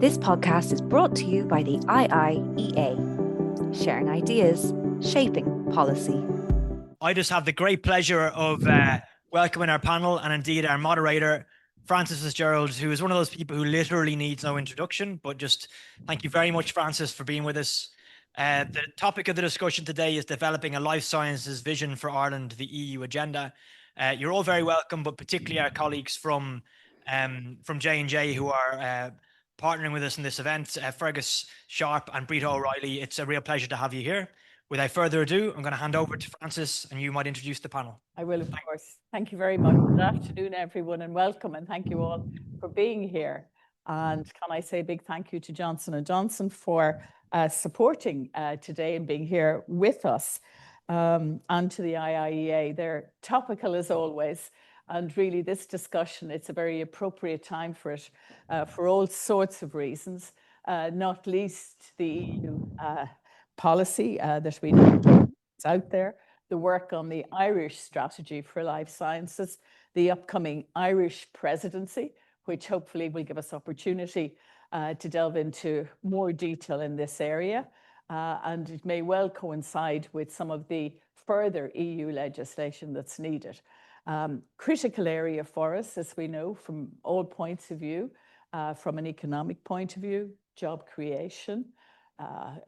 This podcast is brought to you by the IIEA, sharing ideas, shaping policy. I just have the great pleasure of welcoming our panel and indeed our moderator, Francis Fitzgerald, who is one of those people who literally needs no introduction, but just thank you very much, Francis, for being with us. The topic of the discussion today is developing a life sciences vision for Ireland, the EU agenda. You're all very welcome, but particularly our colleagues from J&J who are partnering with us in this event, Fergus Sharp and Brita O'Reilly. It's a real pleasure to have you here. Without further ado, I'm going to hand over to Francis and you might introduce the panel. I will, of course. Thank you very much. Good afternoon, everyone, and welcome. And thank you all for being here. And can I say a big thank you to Johnson & Johnson for supporting today and being here with us, and to the IIEA. They're topical as always. And really, this discussion, it's a very appropriate time for it for all sorts of reasons, not least the EU policy that we know is out there, the work on the Irish strategy for life sciences, the upcoming Irish presidency, which hopefully will give us opportunity to delve into more detail in this area. And it may well coincide with some of the further EU legislation that's needed. Critical area for us, as we know, from all points of view, from an economic point of view, job creation,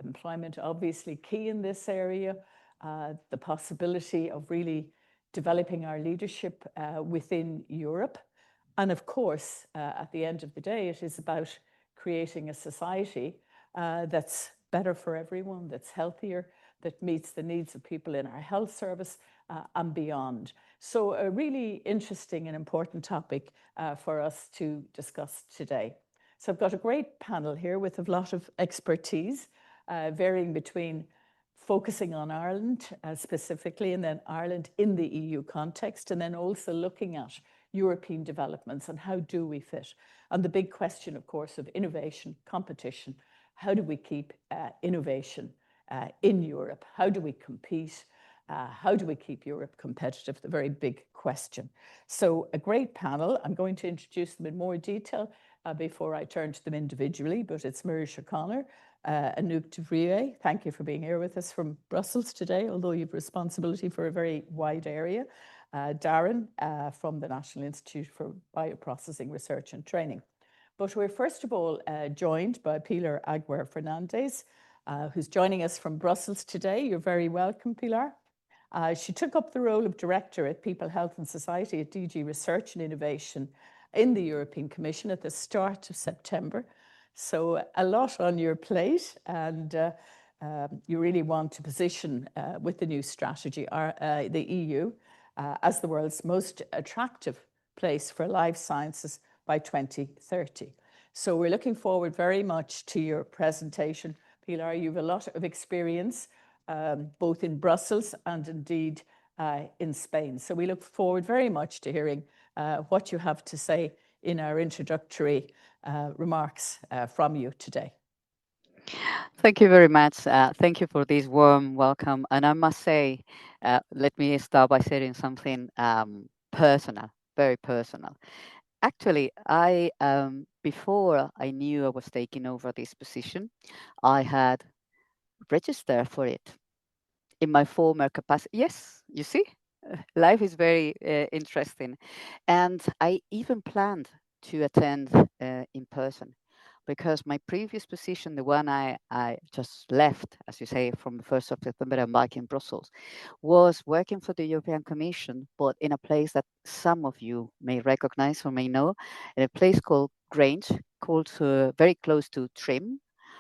employment obviously key in this area, the possibility of really developing our leadership within Europe. And of course, at the end of the day, it is about creating a society that's better for everyone, that's healthier, that meets the needs of people in our health service and beyond. So a really interesting and important topic for us to discuss today. So I've got a great panel here with a lot of expertise, varying between focusing on Ireland specifically, and then Ireland in the EU context, and then also looking at European developments and how do we fit. And the big question, of course, of innovation, competition. How do we keep innovation in Europe? How do we compete? How do we keep Europe competitive? The very big question. So a great panel. I'm going to introduce them in more detail before I turn to them individually, but it's Maurice O'Connor, Anouk de Vries. Thank you for being here with us from Brussels today, although you have responsibility for a very wide area. Darren from the National Institute for Bioprocessing Research and Training. But we're first of all joined by Pilar Aguar Fernandez, who's joining us from Brussels today. You're very welcome, Pilar. She took up the role of Director at People, Health and Society at DG Research and Innovation in the European Commission at the start of September. So a lot on your plate, and you really want to position with the new strategy the EU as the world's most attractive place for life sciences by 2030. So we're looking forward very much to your presentation. Pilar, you have a lot of experience, both in Brussels and indeed in Spain. So we look forward very much to hearing what you have to say in our introductory remarks from you today. Thank you very much. Thank you for this warm welcome. And I must say, let me start by saying something personal, very personal. Actually, before I knew I was taking over this position, I had registered for it in my former capacity. Yes, you see, life is very interesting. And I even planned to attend in person, because my previous position, the one I just left, as you say, from the 1st of September, I'm back in Brussels, was working for the European Commission, but in a place that some of you may recognize or may know, in a place called Grange, called very close to Trim.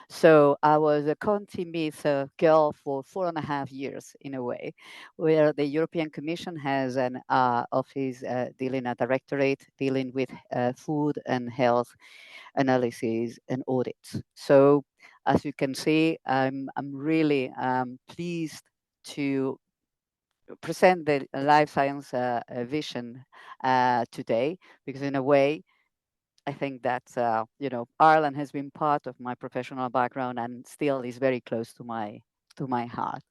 So I was a Conti Meets girl for 4.5 years, in a way, where the European Commission has an office dealing, a directorate dealing with food and health analysis and audits. So as you can see, I'm really pleased to present the life science vision today, because in a way, I think that Ireland has been part of my professional background and still is very close to my to my heart.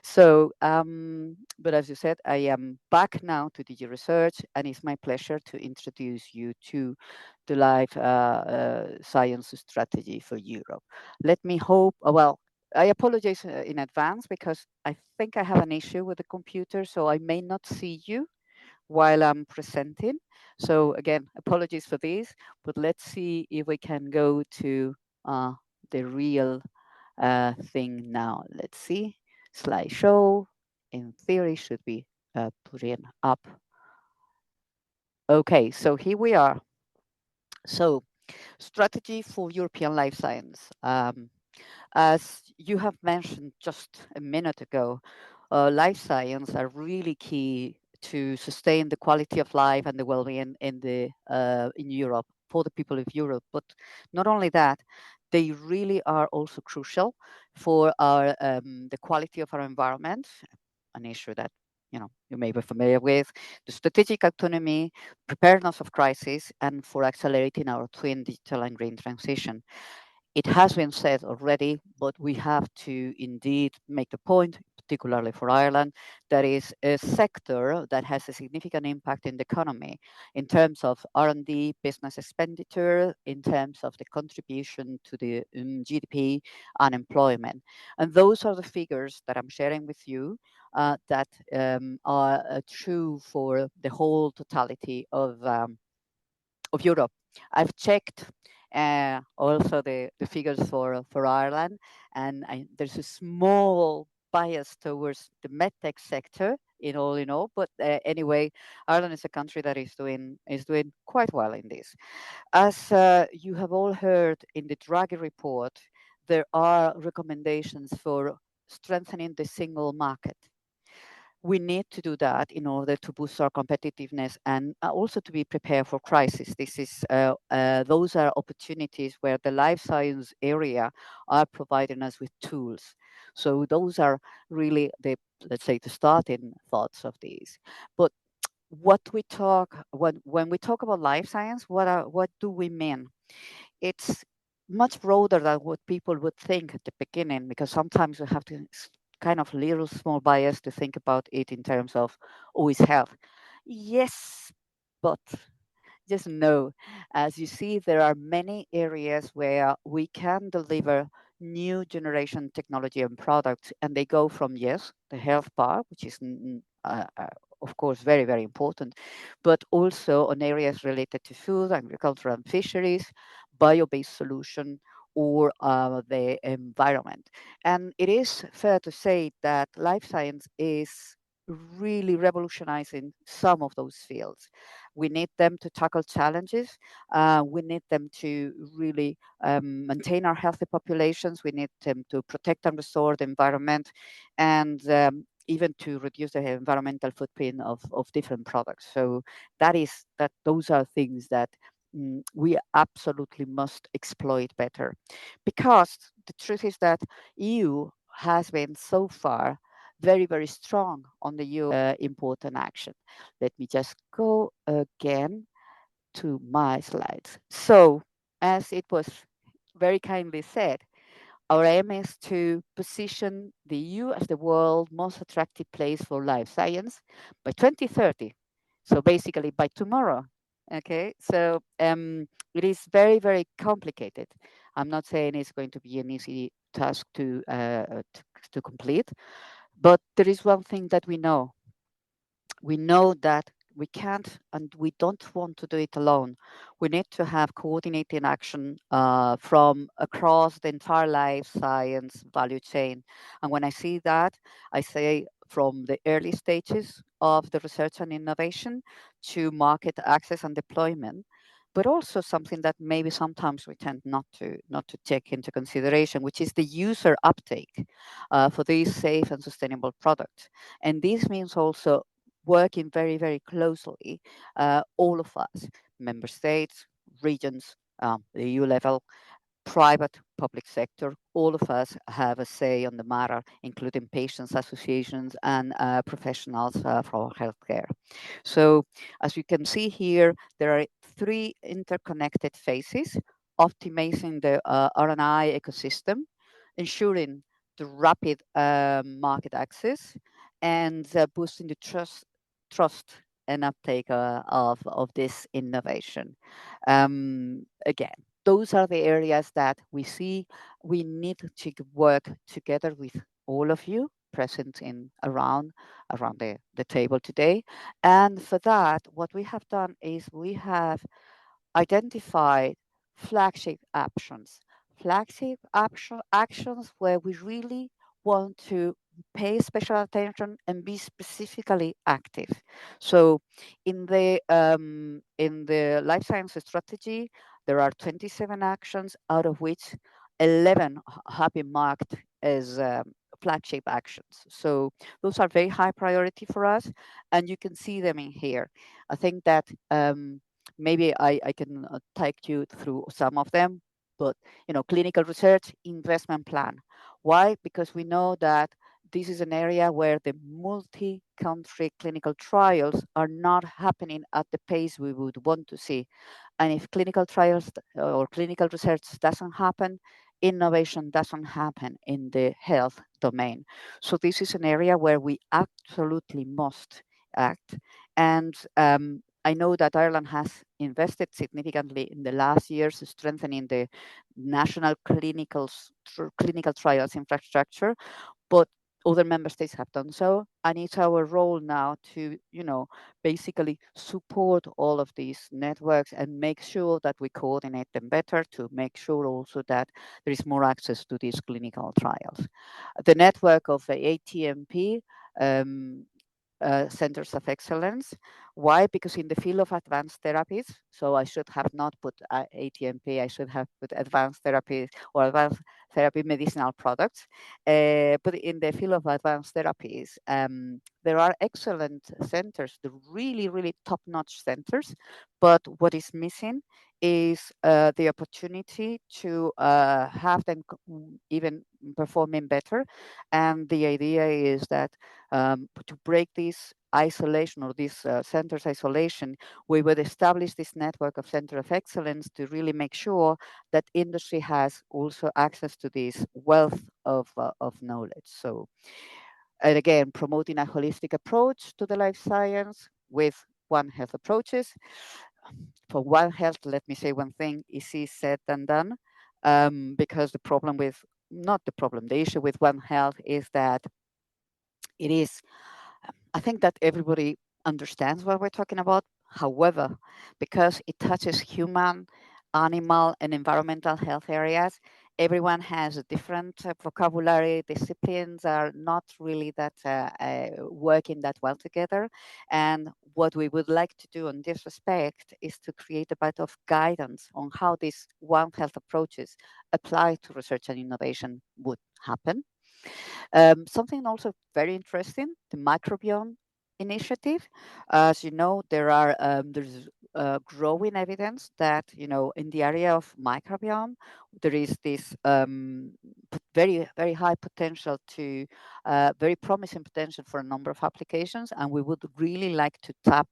So, but as you said, I am back now to DG Research, and it's my pleasure to introduce you to the life science strategy for Europe. Let me hope, well, I apologize in advance because I think I have an issue with the computer, so I may not see you while I'm presenting. So again, apologies for this, but let's see if we can go to the real thing now. Let's see, slideshow, in theory should be putting up. Okay, so here we are. So strategy for European life science. As you have mentioned just a minute ago, life science are really key to sustain the quality of life and the well-being in Europe for the people of Europe. But not only that, they really are also crucial for our the quality of our environment, an issue that you may be familiar with, the strategic autonomy, preparedness of crisis, and for accelerating our twin digital and green transition. It has been said already, but we have to indeed make the point, particularly for Ireland, that is a sector that has a significant impact in the economy in terms of R&D, business expenditure, in terms of the contribution to the GDP and employment. And those are the figures that I'm sharing with you that are true for the whole totality of Europe. I've checked also the figures for Ireland, and there's a small bias towards the medtech sector in all. But anyway, Ireland is a country that is doing quite well in this. As you have all heard in the Draghi report, there are recommendations for strengthening the single market. We need to do that in order to boost our competitiveness and also to be prepared for crisis. Those are opportunities where the life science area are providing us with tools. So those are really let's say, the starting thoughts of these. But when we talk about life science, what do we mean? It's much broader than what people would think at the beginning, because sometimes we have to kind of little small bias to think about it in terms of always health. Yes, but just no. As you see, there are many areas where we can deliver new generation technology and products, and they go from, yes, the health part, which is of course very, very important, but also on areas related to food, agriculture and fisheries, bio-based solution, or the environment. And it is fair to say that life science is really revolutionizing some of those fields. We need them to tackle challenges. We need them to really maintain our healthy populations. We need them to protect and restore the environment, and even to reduce the environmental footprint of different products. So those are things that we absolutely must exploit better, because the truth is that EU has been so far very, very strong on the EU important action. Let me just go again to my slides. So, as it was very kindly said, our aim is to position the EU as the world's most attractive place for life science by 2030. So basically by tomorrow. Okay, so it is very, very complicated. I'm not saying it's going to be an easy task to complete, but there is one thing that we know. We know that we can't and we don't want to do it alone. We need to have coordinating action from across the entire life science value chain. And when I see that, I say from the early stages of the research and innovation to market access and deployment, but also something that maybe sometimes we tend not to take into consideration, which is the user uptake for these safe and sustainable products. And this means also working very, very closely, all of us, member states, regions, the EU level, private, public sector, all of us have a say on the matter, including patients associations and professionals for healthcare. So as you can see here, there are 3 interconnected phases: optimizing the RNI ecosystem, ensuring the rapid market access, and boosting the trust and uptake of this innovation. Again, those are the areas that we see we need to work together with all of you present in around the table today. And for that, what we have done is we have identified flagship actions, actions where we really want to pay special attention and be specifically active. So in the life sciences strategy, there are 27 actions, out of which 11 have been marked as flagship actions. So those are very high priority for us, and you can see them in here. I think that maybe I can take you through some of them, but clinical research investment plan. Why? Because we know that this is an area where the multi-country clinical trials are not happening at the pace we would want to see. And if clinical trials or clinical research doesn't happen, innovation doesn't happen in the health domain. So this is an area where we absolutely must act. And I know that Ireland has invested significantly in the last years, strengthening the national clinical trials infrastructure, but other member states have done so, and it's our role now to basically support all of these networks and make sure that we coordinate them better, to make sure also that there is more access to these clinical trials. The network of the ATMP centers of excellence. Why? Because in the field of advanced therapies, so I should have not put ATMP, I should have put advanced therapies or advanced therapy medicinal products. But in the field of advanced therapies, there are excellent centers, the really, really top-notch centers. But what is missing is the opportunity to have them even performing better. And the idea is that to break this isolation or this centers isolation, we would establish this network of center of excellence to really make sure that industry has also access to this wealth of knowledge. So, and again, promoting a holistic approach to the life science with One Health approaches. For One Health, let me say one thing, easy said than done, because the issue with One Health is that it is, I think that everybody understands what we're talking about. However, because it touches human, animal, and environmental health areas, everyone has a different vocabulary. Disciplines are not really that working that well together. And what we would like to do in this respect is to create a bit of guidance on how these One Health approaches apply to research and innovation would happen. Something also very interesting, the microbiome initiative. As you know, there's growing evidence that in the area of microbiome, there is this very, very high potential to very promising potential for a number of applications, and we would really like to tap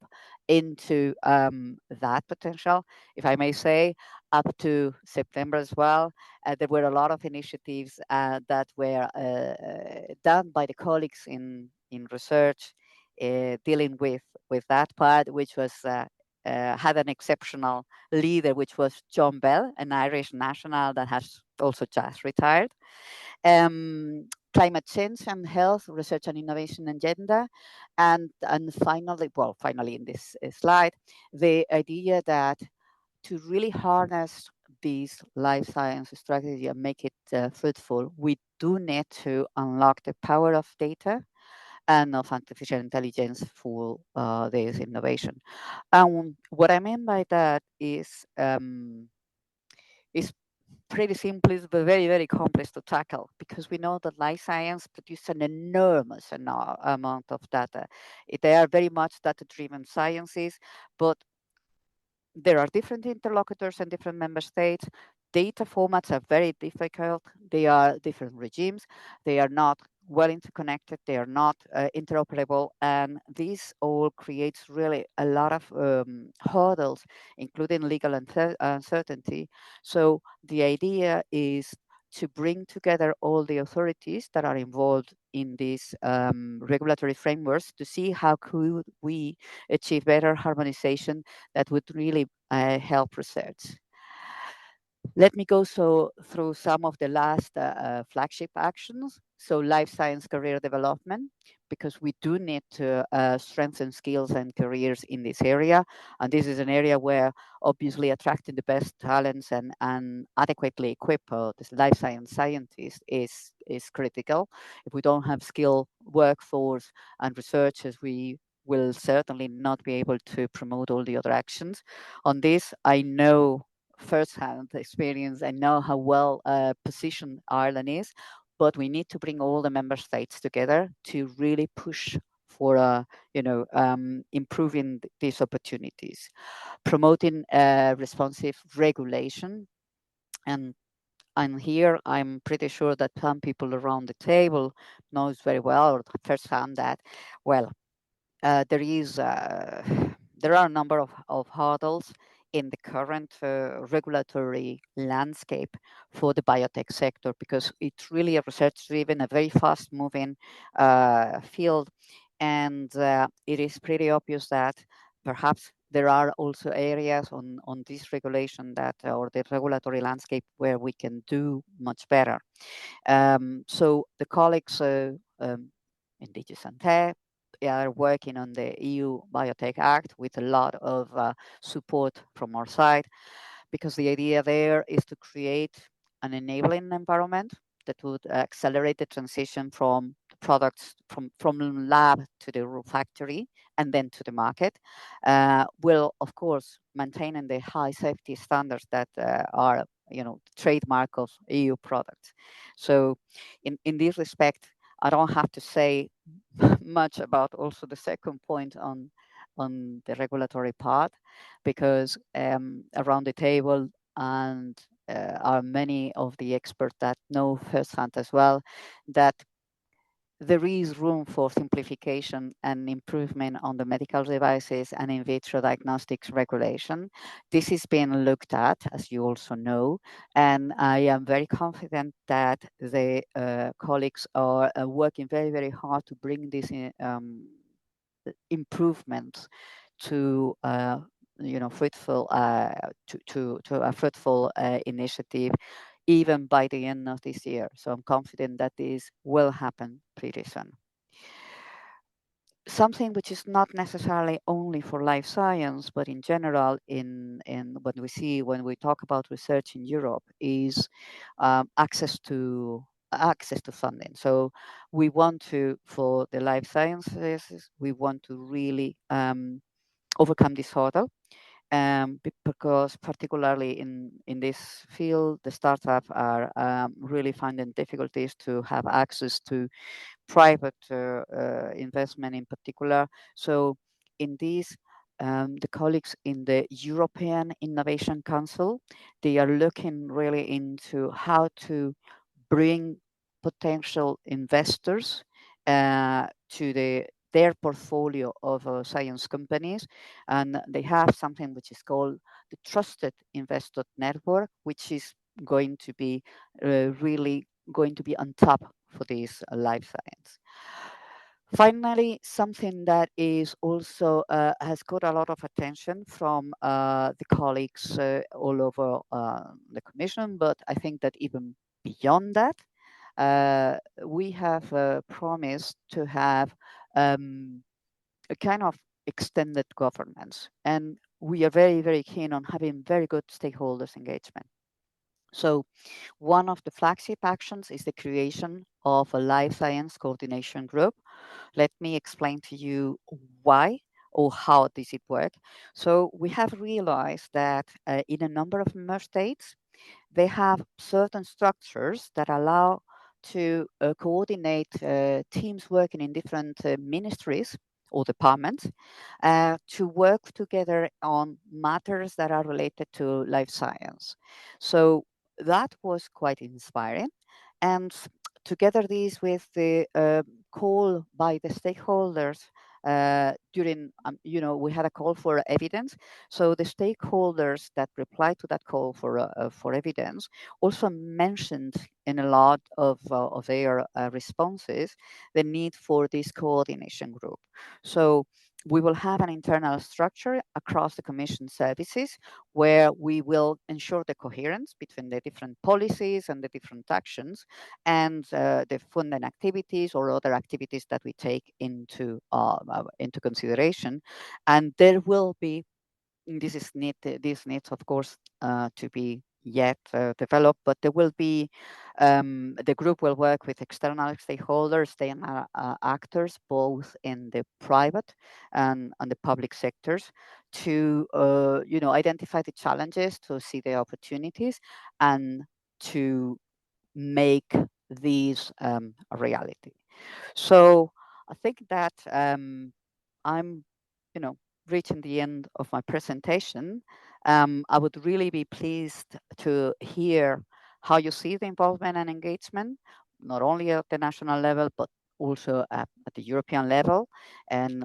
into that potential, if I may say. Up to September as well, there were a lot of initiatives that were done by the colleagues in research dealing with that part, which was had an exceptional leader, which was John Bell, an Irish national that has also just retired. Climate change and health, research and innovation agenda, and finally in this slide, the idea that to really harness these life science strategy and make it fruitful, we do need to unlock the power of data and of artificial intelligence for this innovation. And what I mean by that is pretty simple, but very, very complex to tackle, because we know that life science produces an enormous amount of data. They are very much data-driven sciences, but there are different interlocutors and different member states. Data formats are very difficult. They are different regimes. They are not well interconnected. They are not interoperable. And this all creates really a lot of hurdles, including legal uncertainty. So the idea is to bring together all the authorities that are involved in these regulatory frameworks to see how could we achieve better harmonization that would really help research. Let me go through some of the last flagship actions. So life science career development, because we do need to strengthen skills and careers in this area. And this is an area where obviously attracting the best talents and adequately equip this life science scientists is critical. If we don't have skilled workforce and researchers, we will certainly not be able to promote all the other actions. On this, I know firsthand experience. I know how well positioned Ireland is, but we need to bring all the member states together to really push for improving these opportunities, promoting responsive regulation. And here I'm pretty sure that some people around the table knows very well or firsthand that, well, there are a number of hurdles in the current regulatory landscape for the biotech sector, because it's really a research-driven, a very fast-moving field, and it is pretty obvious that perhaps there are also areas on this regulation that or the regulatory landscape where we can do much better. So the colleagues in DG Santé are working on the EU Biotech Act with a lot of support from our side, because the idea there is to create an enabling environment that would accelerate the transition from products from lab to the factory and then to the market, will of course maintaining the high safety standards that are trademark of EU products. So in this respect, I don't have to say much about also the second point on the regulatory part, because around the table and are many of the experts that know firsthand as well that there is room for simplification and improvement on the medical devices and in vitro diagnostics regulation. This is being looked at, as you also know, and I am very confident that the colleagues are working very, very hard to bring these improvements to fruitful to a fruitful initiative even by the end of this year. So I'm confident that this will happen pretty soon. Something which is not necessarily only for life science, but in general, in when we talk about research in Europe, is access to funding. So we want to, for the life sciences, we want to really overcome this hurdle. Because particularly in this field, the startups are really finding difficulties to have access to private investment in particular. So in this, the colleagues in the European Innovation Council, they are looking really into how to bring potential investors to their portfolio of science companies, and they have something which is called the Trusted Investor Network, which is going to be really going to be on top for this life science. Finally, something that is also has got a lot of attention from the colleagues all over the Commission, but I think that even beyond that, we have promised to have a kind of extended governance, and we are very, very keen on having very good stakeholders engagement. So one of the flagship actions is the creation of a life science coordination group. Let me explain to you why or how does it work. So we have realized that in a number of member states, they have certain structures that allow to coordinate teams working in different ministries or departments to work together on matters that are related to life science. So that was quite inspiring. And together this with the call by the stakeholders during, we had a call for evidence. So the stakeholders that replied to that call for evidence also mentioned in a lot of their responses the need for this coordination group. So we will have an internal structure across the Commission services where we will ensure the coherence between the different policies and the different actions and the funding activities or other activities that we take into consideration. And there will be, this needs of course to be yet developed, but there will be, the group will work with external stakeholders, actors, both in the private and the public sectors, to identify the challenges, to see the opportunities, and to make these a reality. So I think that I'm, reaching the end of my presentation. I would really be pleased to hear how you see the involvement and engagement, not only at the national level, but also at the European level,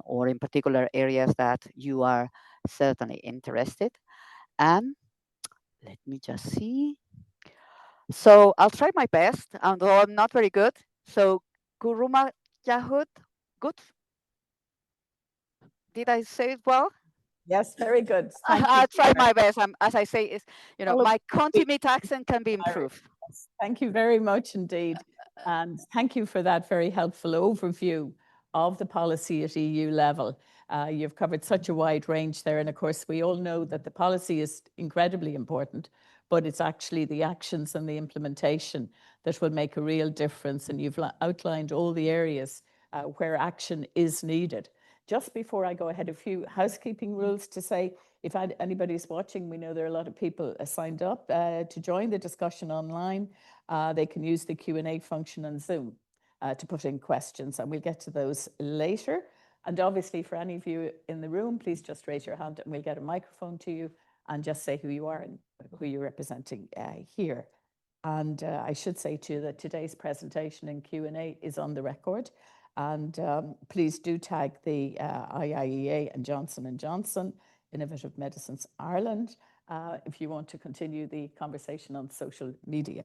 or in particular areas that you are certainly interested. And let me just see. So I'll try my best, although I'm not very good. So Guruma Yahud, good? Did I say it well? Yes, very good. Thank you. I'll try Pilar. my best. As I say, my contimate accent can be improved. Thank you very much indeed. And thank you for that very helpful overview of the policy at EU level. You've covered such a wide range there. And of course, we all know that the policy is incredibly important, but it's actually the actions and the implementation that will make a real difference. And you've outlined all the areas where action is needed. Just before I go ahead, a few housekeeping rules to say, if anybody's watching, we know there are a lot of people signed up to join the discussion online. They can use the Q&A function on Zoom to put in questions, and we'll get to those later. And obviously, for any of you in the room, please just raise your hand and we'll get a microphone to you, and just say who you are and who you're representing here. And I should say to you that today's presentation and Q&A is on the record. And please do tag the IIEA and Johnson & Johnson, Innovative Medicines Ireland, if you want to continue the conversation on social media.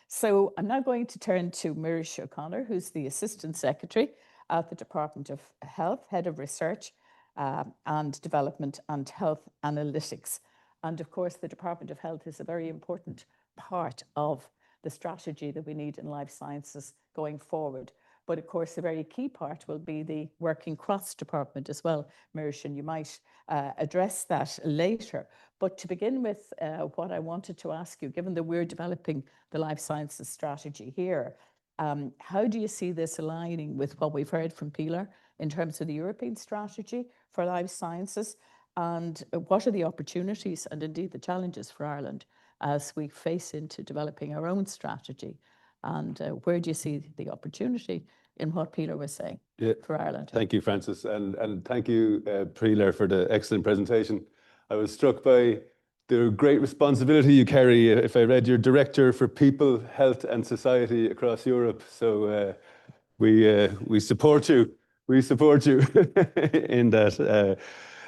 So I'm now going to turn to Mirish O'Connor, who's the Assistant Secretary at the Department of Health, Head of Research and Development and Health Analytics. And of course, the Department of Health is a very important part of the strategy that we need in life sciences going forward. But of course, a very key part will be the working cross-department as well, Mirish, and you might address that later. But to begin with, what I wanted to ask you, given that we're developing the life sciences strategy here, how do you see this aligning with what we've heard from Pilar in terms of the European strategy for life sciences? And what are the opportunities and indeed the challenges for Ireland as we face into developing our own strategy? And where do you see the opportunity in what Pilar was saying for Ireland? Thank you, Francis. And thank you, Pilar, for the excellent presentation. I was struck by the great responsibility you carry, if I read, you're Director for People, Health and Society across Europe. So we support you. We support you in that.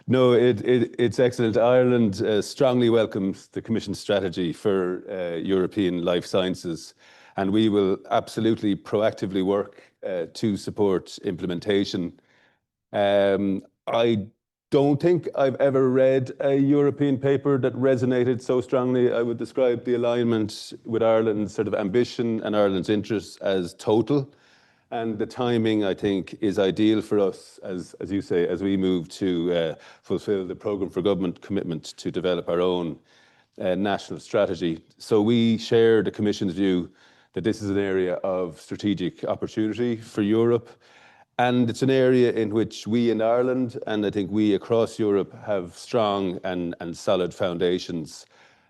No, it's excellent. Ireland strongly welcomes the Commission strategy for European life sciences, and we will absolutely proactively work to support implementation. I don't think I've ever read a European paper that resonated so strongly. I would describe the alignment with Ireland's sort of ambition and Ireland's interests as total. And the timing, I think, is ideal for us, as you say, as we move to fulfill the Programme for Government commitment to develop our own national strategy. So we share the Commission's view that this is an area of strategic opportunity for Europe. And it's an area in which we in Ireland, and I think we across Europe, have strong and solid foundations.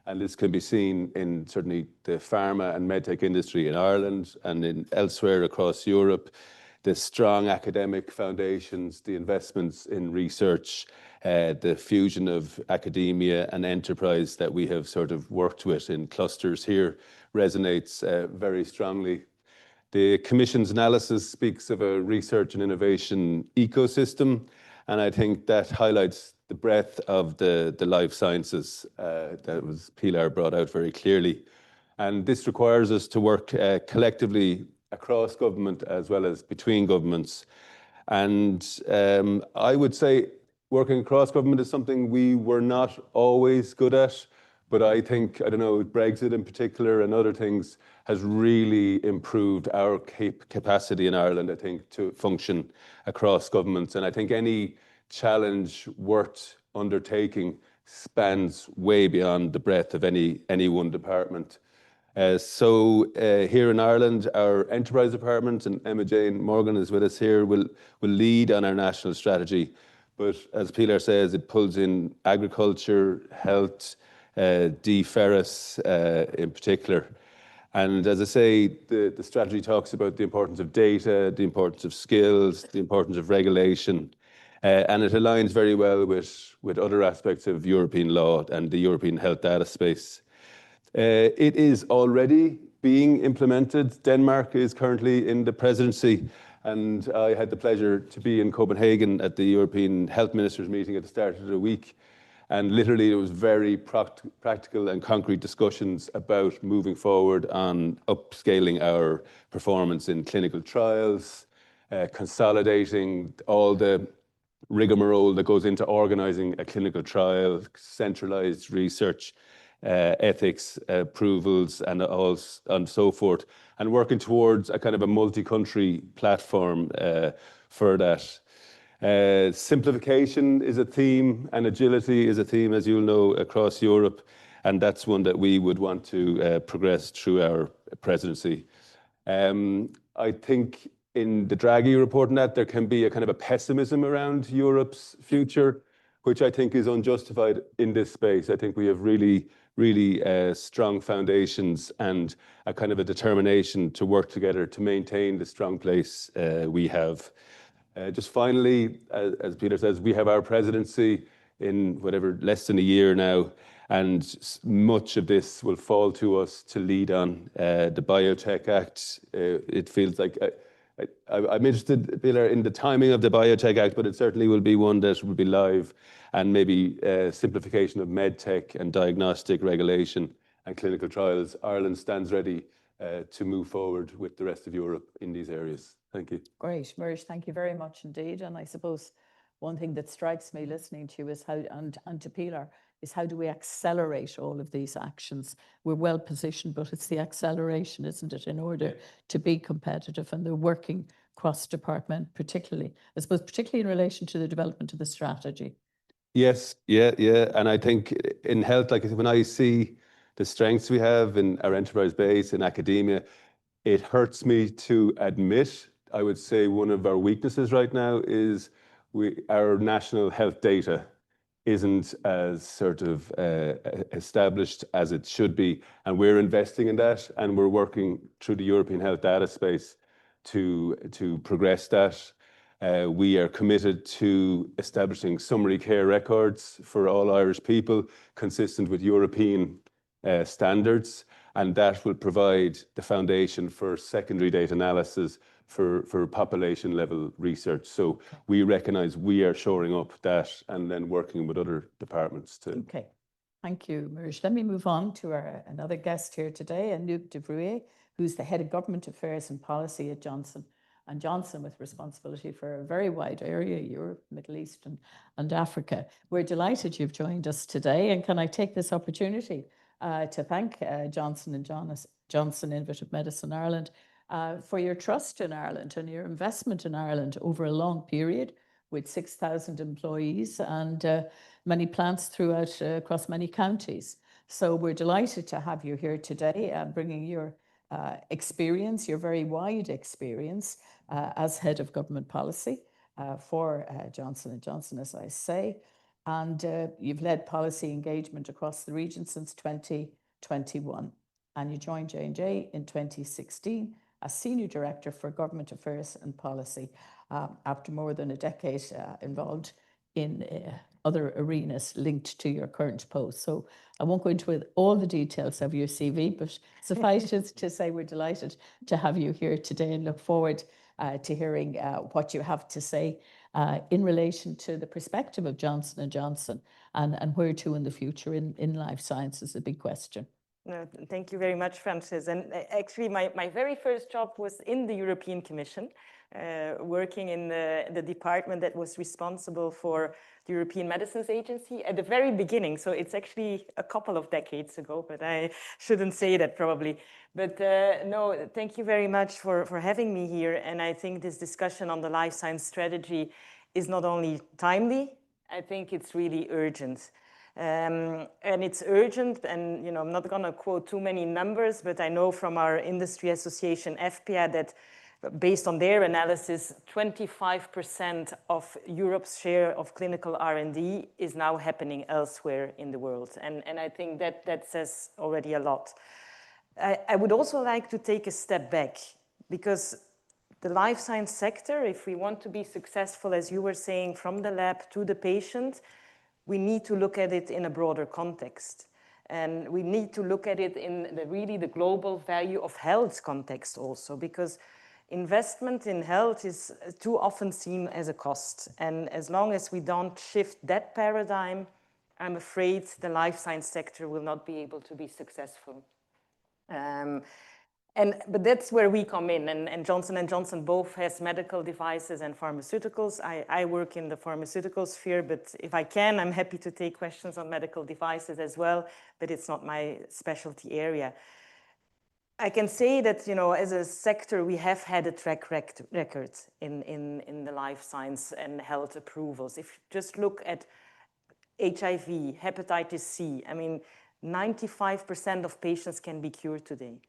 And this can be seen in certainly the pharma and medtech industry in Ireland and in elsewhere across Europe. The strong academic foundations, the investments in research, the fusion of academia and enterprise that we have sort of worked with in clusters here resonates very strongly. The Commission's analysis speaks of a research and innovation ecosystem, and I think that highlights the breadth of the life sciences that was Pilar brought out very clearly. And this requires us to work collectively across government as well as between governments. And I would say working across government is something we were not always good at, but I think, I don't know, Brexit in particular and other things has really improved our capacity in Ireland, I think, to function across governments. And I think any challenge worth undertaking spans way beyond the breadth of any one department. So here in Ireland, our enterprise department, and Emma Jane Morgan is with us here, will lead on our national strategy. But as Pilar says, it pulls in agriculture, health, DFERRIS in particular. And as I say, the strategy talks about the importance of data, the importance of skills, the importance of regulation. And it aligns very well with other aspects of European law and the European health data space. It is already being implemented. Denmark is currently in the presidency, and I had the pleasure to be in Copenhagen at the European Health Ministers meeting at the start of the week. And literally, it was very practical and concrete discussions about moving forward on upscaling our performance in clinical trials, consolidating all the rigmarole that goes into organizing a clinical trial, centralized research, ethics, approvals, and so forth, and working towards a kind of a multi-country platform for that. Simplification is a theme, and agility is a theme, as you'll know, across Europe, and that's one that we would want to progress through our presidency. I think in the Draghi report and that there can be a kind of a pessimism around Europe's future, which I think is unjustified in this space. I think we have really strong foundations and a kind of a determination to work together to maintain the strong place we have. Just finally, as Peter says, we have our presidency in whatever, less than a year now, and much of this will fall to us to lead on the Biotech Act. It feels like I'm interested, Pilar, in the timing of the Biotech Act, but it certainly will be one that will be live, and maybe simplification of medtech and diagnostic regulation and clinical trials. Ireland stands ready to move forward with the rest of Europe in these areas. Thank you. Great, Mirish, thank you very much indeed. And I suppose one thing that strikes me listening to you is how, and to Pilar, is how do we accelerate all of these actions? We're well positioned, but it's the acceleration, isn't it, in order to be competitive, and they're working cross-department, particularly, I suppose, particularly in relation to the development of the strategy. Yes, yeah. And I think in health, like when I see the strengths we have in our enterprise base, in academia, it hurts me to admit, I would say one of our weaknesses right now is our national health data isn't as sort of established as it should be. And we're investing in that, and we're working through the European health data space to progress that. We are committed to establishing summary care records for all Irish people, consistent with European standards, and that will provide the foundation for secondary data analysis for population level research. So we recognise we are shoring up that and then working with other departments too. Okay, thank you, Mirish. Let me move on to another guest here today, Anouk de Vrouet, who's the Head of Government Affairs and Policy at Johnson & Johnson, with responsibility for a very wide area, Europe, Middle East and Africa. We're delighted you've joined us today, and can I take this opportunity to thank Johnson & Johnson Innovative Medicine Ireland for your trust in Ireland and your investment in Ireland over a long period, with 6,000 employees and many plants throughout across many counties. So we're delighted to have you here today, bringing your experience, your very wide experience as Head of Government Policy for Johnson & Johnson, as I say. And you've led policy engagement across the region since 2021. And you joined J&J in 2016 as Senior Director for Government Affairs and Policy after more than a decade involved in other arenas linked to your current post. So I won't go into all the details of your CV, but suffice it to say we're delighted to have you here today and look forward to hearing what you have to say in relation to the perspective of Johnson & Johnson and where to in the future in life sciences, a big question. No, thank you very much, Frances. And actually, my very first job was in the European Commission, working in the department that was responsible for the European Medicines Agency at the very beginning. So it's actually a couple of decades ago, but I shouldn't say that probably. But no, thank you very much for having me here. And I think this discussion on the life science strategy is not only timely, I think it's really urgent. And it's urgent, and I'm not going to quote too many numbers, but I know from our industry association FPA that based on their analysis, 25% of Europe's share of clinical R&D is now happening elsewhere in the world, and I think that says already a lot. I would also like to take a step back, because the life science sector, if we want to be successful, as you were saying, from the lab to the patient, we need to look at it in a broader context. And we need to look at it in really the global value of health context also, because investment in health is too often seen as a cost. And as long as we don't shift that paradigm, I'm afraid the life science sector will not be able to be successful. But that's where we come in, and Johnson & Johnson both has medical devices and pharmaceuticals. I work in the pharmaceutical sphere, but if I can, I'm happy to take questions on medical devices as well, but it's not my specialty area. I can say that, as a sector, we have had a track record in the life science and health approvals. If you just look at HIV, hepatitis C, 95% of patients can be cured today.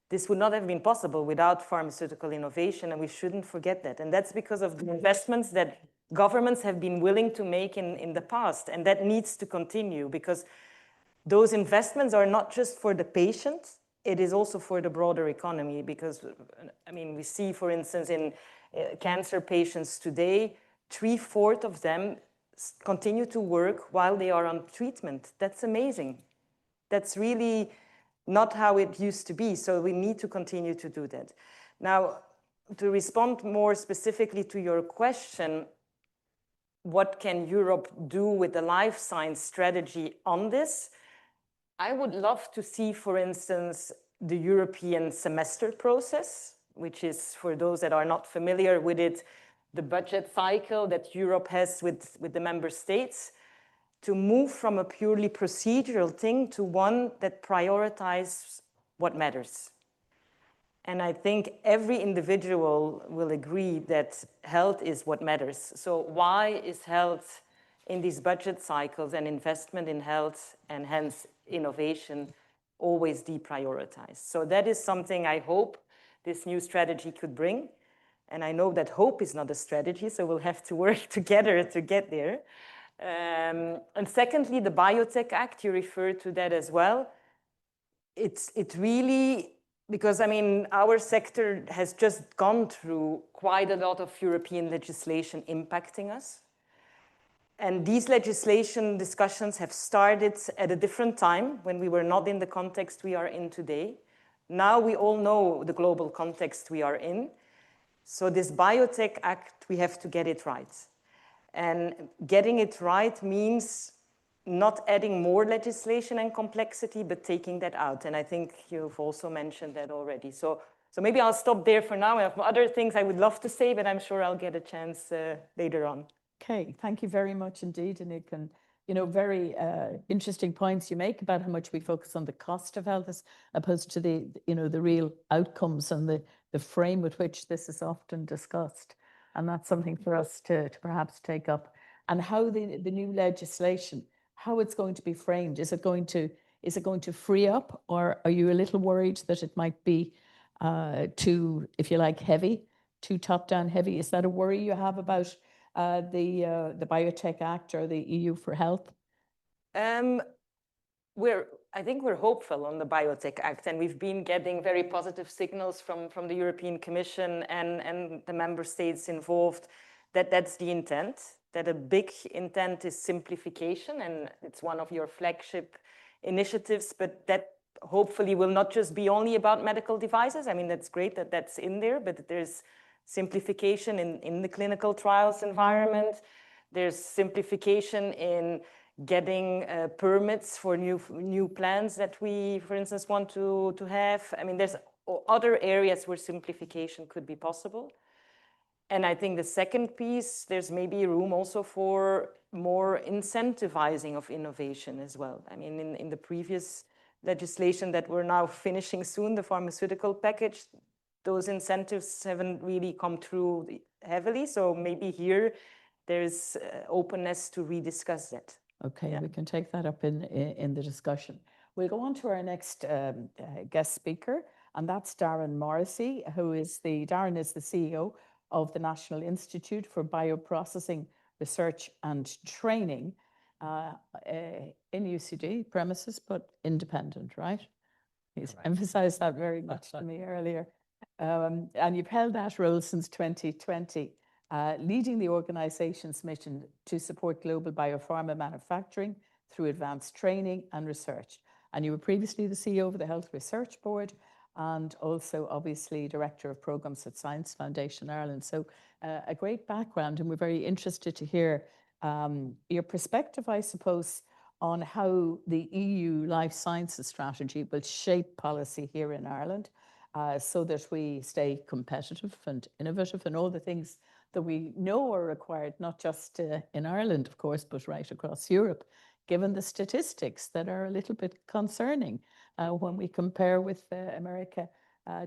This would not have been possible without pharmaceutical innovation, and we shouldn't forget that. And that's because of the investments that governments have been willing to make in the past, and that needs to continue, because those investments are not just for the patient, it is also for the broader economy, because, we see, for instance, in cancer patients today, 3/4 of them continue to work while they are on treatment. That's amazing. That's really not how it used to be, so we need to continue to do that. Now, to respond more specifically to your question, what can Europe do with the life science strategy on this? I would love to see, for instance, the European semester process, which is, for those that are not familiar with it, the budget cycle that Europe has with the member states, to move from a purely procedural thing to one that prioritizes what matters. And I think every individual will agree that health is what matters. So why is health in these budget cycles and investment in health and hence innovation always deprioritized? So that is something I hope this new strategy could bring. And I know that hope is not a strategy, so we'll have to work together to get there. And secondly, the Biotech Act, you referred to that as well. It really, because our sector has just gone through quite a lot of European legislation impacting us. And these legislation discussions have started at a different time when we were not in the context we are in today. Now we all know the global context we are in. So this Biotech Act, we have to get it right. And getting it right means not adding more legislation and complexity, but taking that out. And I think you've also mentioned that already. So maybe I'll stop there for now. I have other things I would love to say, but I'm sure I'll get a chance later on. Okay, thank you very much indeed, Anik. And very interesting points you make about how much we focus on the cost of health as opposed to the real outcomes and the frame with which this is often discussed. And that's something for us to perhaps take up. And how the new legislation, how it's going to be framed. Is it going to free up, or are you a little worried that it might be too, if you like, heavy, too top-down heavy? Is that a worry you have about the Biotech Act or the EU for Health? I think we're hopeful on the Biotech Act, and we've been getting very positive signals from the European Commission and the member states involved that that's the intent. that a big intent is simplification, and it's one of your flagship initiatives, but that hopefully will not just be only about medical devices. I mean, that's great that that's in there, but there's simplification in the clinical trials environment. There's simplification in getting permits for new plans that we, for instance, want to have. I mean, there's other areas where simplification could be possible. And I think the second piece, there's maybe room also for more incentivizing of innovation as well. I mean, in the previous legislation that we're now finishing soon, the pharmaceutical package, those incentives haven't really come through heavily. So maybe here there's openness to rediscuss that. Okay, Yeah. we can take that up in the discussion. We'll go on to our next guest speaker, and that's Darren Morrissey, Darren is the CEO of the National Institute for Bioprocessing Research and Training in UCD premises, but independent, right? He's emphasized that very much to me earlier. And you've held that role since 2020, leading the organization's mission to support global biopharma manufacturing through advanced training and research. And you were previously the CEO of the Health Research Board and also obviously Director of Programs at Science Foundation Ireland. So a great background, and we're very interested to hear your perspective, I suppose, on how the EU life sciences strategy will shape policy here in Ireland so that we stay competitive and innovative and all the things that we know are required, not just in Ireland, of course, but right across Europe, given the statistics that are a little bit concerning when we compare with America.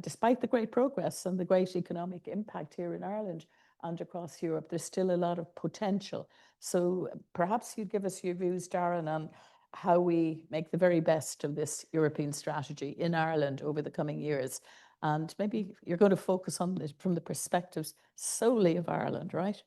Despite the great progress and the great economic impact here in Ireland and across Europe, there's still a lot of potential. So perhaps you'd give us your views, Darren, on how we make the very best of this European strategy in Ireland over the coming years. And maybe you're going to focus on this from the perspectives solely of Ireland, right?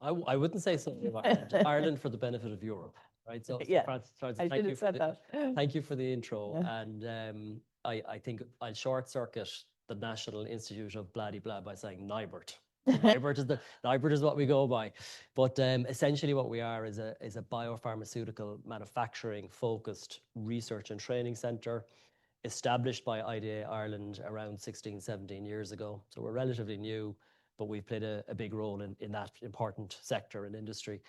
I wouldn't say solely of Ireland. Ireland for the benefit of Europe, right? So, yeah, Francis, I should have said that. Thank you for the intro. Yeah. And I think I'll short circuit the National Institute of Blah Blah by saying NIBRT. NIBRT is what we go by, but essentially what we are is a biopharmaceutical manufacturing focused research and training centre established by IDA Ireland around 16, 17 years ago. So we're relatively new, but we've played a big role in that important sector and industry.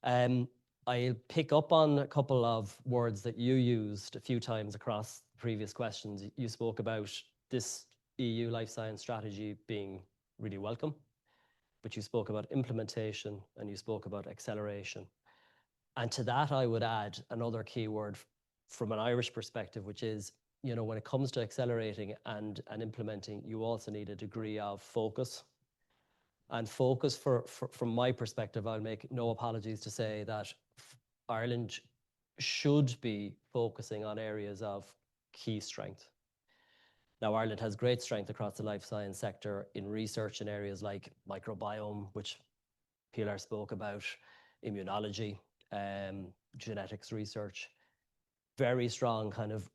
I'll pick up on a couple of words that you used a few times across previous questions. You spoke about this EU life science strategy being really welcome, but you spoke about implementation and you spoke about acceleration. And to that, I would add another key word from an Irish perspective, which is, you know, when it comes to accelerating and implementing, you also need a degree of focus. And focus, from my perspective, I'll make no apologies to say that Ireland should be focusing on areas of key strength. Now, Ireland has great strength across the life science sector in research in areas like microbiome, which Pilar spoke about, immunology, genetics research, very strong kind of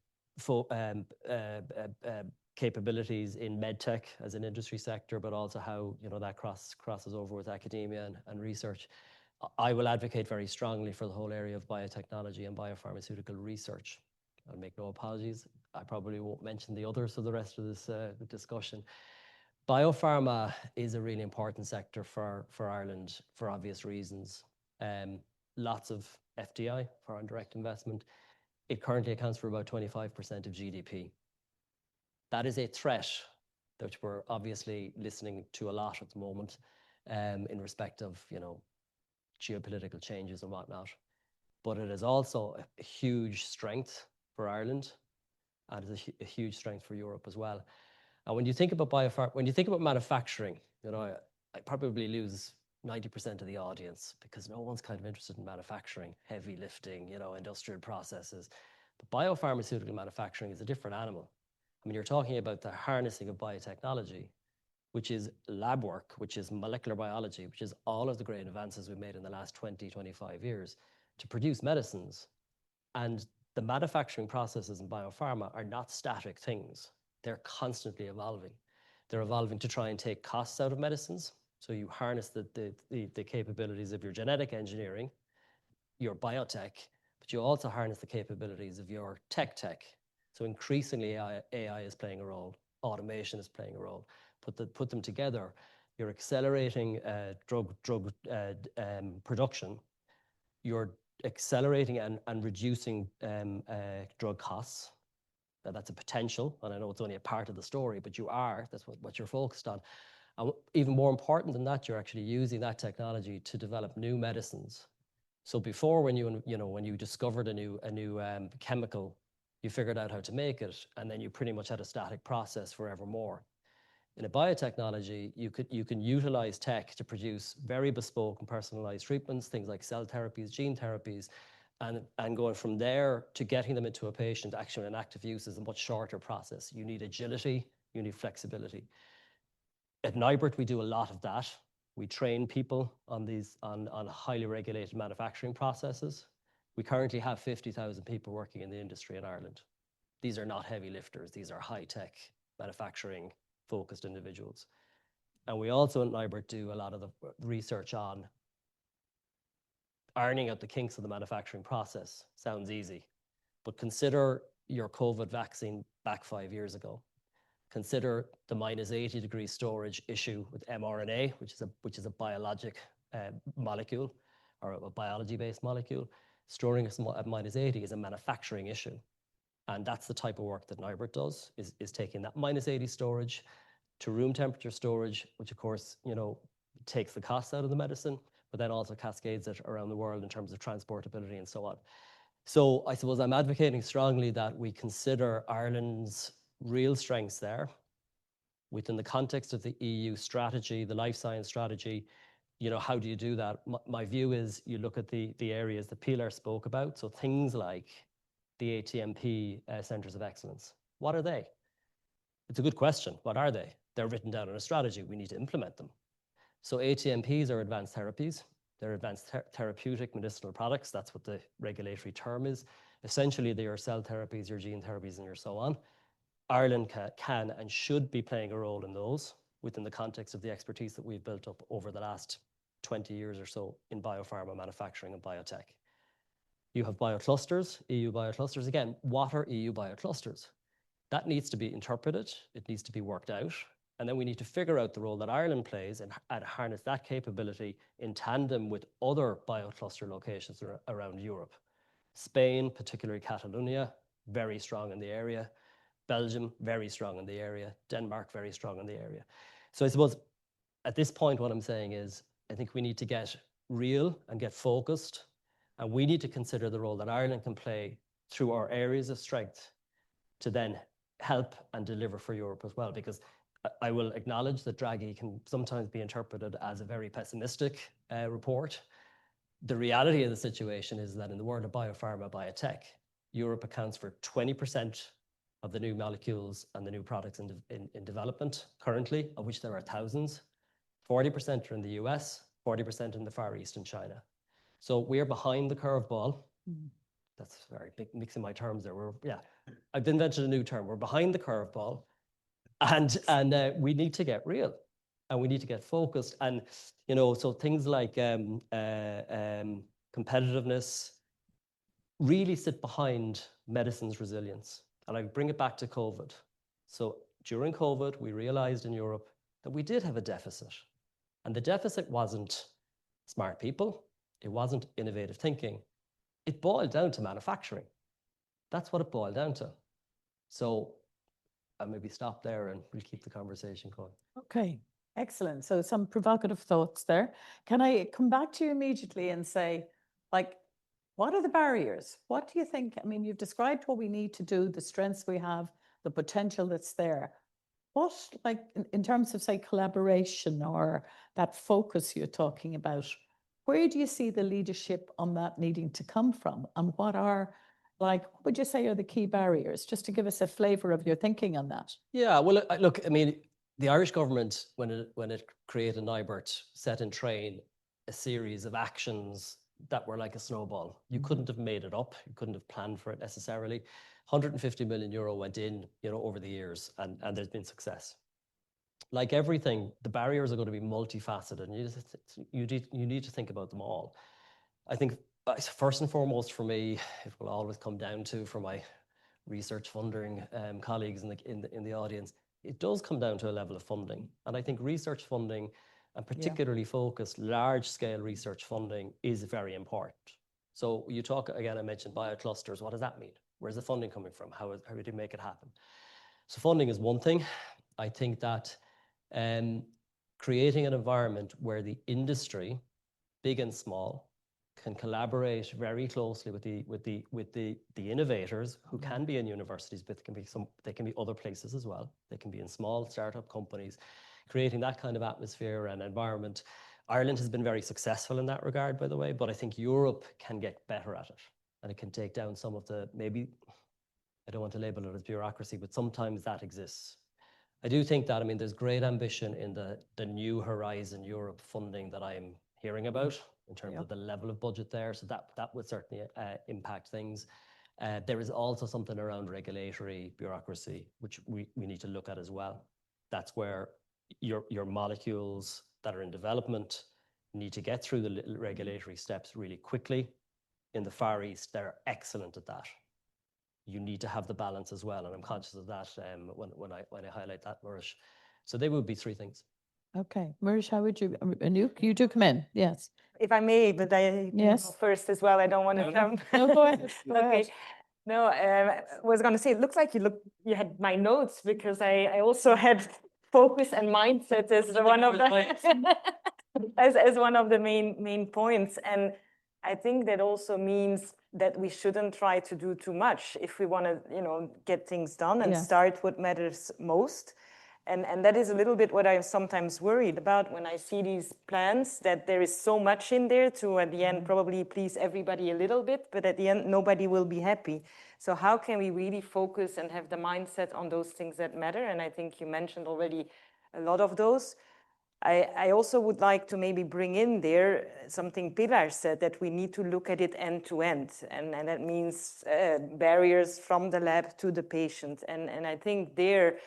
capabilities in medtech as an industry sector, but also how, you know, that crosses over with academia and research. I will advocate very strongly for the whole area of biotechnology and biopharmaceutical research. I'll make no apologies. I probably won't mention the others for the rest of this discussion. Biopharma is a really important sector for Ireland for obvious reasons. Lots of FDI, foreign direct investment. It currently accounts for about 25% of GDP. That is a threat that we're obviously listening to a lot at the moment in respect of, you know, geopolitical changes and whatnot. But it is also a huge strength for Ireland, and it's a huge strength for Europe as well. And when you think about when you think about manufacturing, you know, I probably lose 90% of the audience because no one's kind of interested in manufacturing, heavy lifting, you know, industrial processes. But biopharmaceutical manufacturing is a different animal. I mean, you're talking about the harnessing of biotechnology, which is lab work, which is molecular biology, which is all of the great advances we've made in the last 20, 25 years to produce medicines. And the manufacturing processes in biopharma are not static things. They're constantly evolving. They're evolving to try and take costs out of medicines. So you harness the capabilities of your genetic engineering, your biotech, but you also harness the capabilities of your tech. So increasingly AI is playing a role, automation is playing a role. Put them together, you're accelerating drug production, you're accelerating and reducing drug costs. Now that's a potential, and I know it's only a part of the story, but that's what you're focused on. And even more important than that, you're actually using that technology to develop new medicines. So before, when you discovered a new chemical, you figured out how to make it, and then you pretty much had a static process forevermore. In a biotechnology, you can utilize tech to produce very bespoke and personalized treatments, things like cell therapies, gene therapies, and going from there to getting them into a patient actually in active use is a much shorter process. You need agility, you need flexibility. At Nibert, we do a lot of that. We train people on highly regulated manufacturing processes. We currently have 50,000 people working in the industry in Ireland. These are not heavy lifters. These are high-tech manufacturing focused individuals. And we also at Nibert do a lot of the research on ironing out the kinks of the manufacturing process. Sounds easy, but consider your COVID vaccine back 5 years ago. Consider the -80-degree storage issue with mRNA, which is a biologic molecule or a biology-based molecule. Storing at -80 is a manufacturing issue. And that's the type of work that Nibert does, is taking that -80 storage to room temperature storage, which of course, takes the costs out of the medicine, but then also cascades it around the world in terms of transportability and so on. So I suppose I'm advocating strongly that we consider Ireland's real strengths there within the context of the EU strategy, the life science strategy. How do you do that? My view is you look at the areas that Pilar spoke about. So things like the ATMP centers of excellence. What are they? It's a good question. What are they? They're written down in a strategy. We need to implement them. So ATMPs are advanced therapies. They're advanced therapeutic medicinal products. That's what the regulatory term is. Essentially, they are cell therapies, your gene therapies, and your so on. Ireland can and should be playing a role in those within the context of the expertise that we've built up over the last 20 years or so in biopharma manufacturing and biotech. You have bioclusters, EU bioclusters. Again, what are EU bioclusters? That needs to be interpreted. It needs to be worked out. And then we need to figure out the role that Ireland plays and harness that capability in tandem with other biocluster locations around Europe. Spain, particularly Catalonia, very strong in the area. Belgium, very strong in the area. Denmark, very strong in the area. So I suppose at this point, what I'm saying is, I think we need to get real and get focused. And we need to consider the role that Ireland can play through our areas of strength to then help and deliver for Europe as well. Because I will acknowledge that Draghi can sometimes be interpreted as a very pessimistic report. The reality of the situation is that in the world of biopharma, biotech, Europe accounts for 20% of the new molecules and the new products in development currently, of which there are thousands. 40% are in the US, 40% in the Far East and China. So we are behind the curveball. That's very big, mixing my terms there. I've invented a new term. We're behind the curveball, and we need to get real, and we need to get focused. And so things like competitiveness really sit behind medicine's resilience. And I bring it back to COVID. So during COVID, we realized in Europe that we did have a deficit, and the deficit wasn't smart people. It wasn't innovative thinking. It boiled down to manufacturing. That's what it boiled down to. So I'll maybe stop there and we'll keep the conversation going. Okay, excellent. So some provocative thoughts there. Can I come back to you immediately and say, what are the barriers? What do you think? I mean, you've described what we need to do, the strengths we have, the potential that's there. What, in terms of, say, collaboration or that focus you're talking about, where do you see the leadership on that needing to come from? And what would you say are the key barriers? Just to give us a flavor of your thinking on that. Yeah, well, look, I mean, the Irish government, when it created Nibert, set in train a series of actions that were like a snowball. You couldn't have made it up. You couldn't have planned for it necessarily. 150 million euro went in, over the years, and there's been success. like everything, the barriers are going to be multifaceted, and you need to think about them all. I think first and foremost for me, it will always come down to, for my research funding colleagues in the audience, it does come down to a level of funding. And I think research funding, and particularly focused large-scale research funding, is very important. So you talk, again, I mentioned bioclusters. What does that mean? Where's the funding coming from? How do you make it happen? So funding is one thing. I think that creating an environment where the industry, big and small, can collaborate very closely with the innovators, who can be in universities, but they can be other places as well. They can be in small startup companies, creating that kind of atmosphere and environment. Ireland has been very successful in that regard, by the way, but I think Europe can get better at it, and it can take down some of the, maybe, I don't want to label it as bureaucracy, but sometimes that exists. I do think that, I mean, there's great ambition in the New Horizon Europe funding that I'm hearing about, in terms of the level of budget there. So that would certainly impact things. There is also something around regulatory bureaucracy, which we need to look at as well. That's where your molecules that are in development need to get through the regulatory steps really quickly. In the Far East, they're excellent at that. You need to have the balance as well, and I'm conscious of that when I highlight that, Murish. So they would be three things. Okay, Murish, how would you, Anouk, you do come in, yes. If I may, but I go first as well. I don't want to jump. No, go ahead. Okay. No, I was going to say, it looks like you had my notes, because I also had focus and mindset as one of the as one of the main points. And I think that also means that we shouldn't try to do too much if we want to, get things done and start what matters most. And that is a little bit what I'm sometimes worried about when I see these plans, that there is so much in there to, at the end, probably please everybody a little bit, but at the end, nobody will be happy. So how can we really focus and have the mindset on those things that matter? And I think you mentioned already a lot of those. I also would like to maybe bring in there something Pilar said, that we need to look at it end to end. And that means barriers from the lab to the patient. And I think there,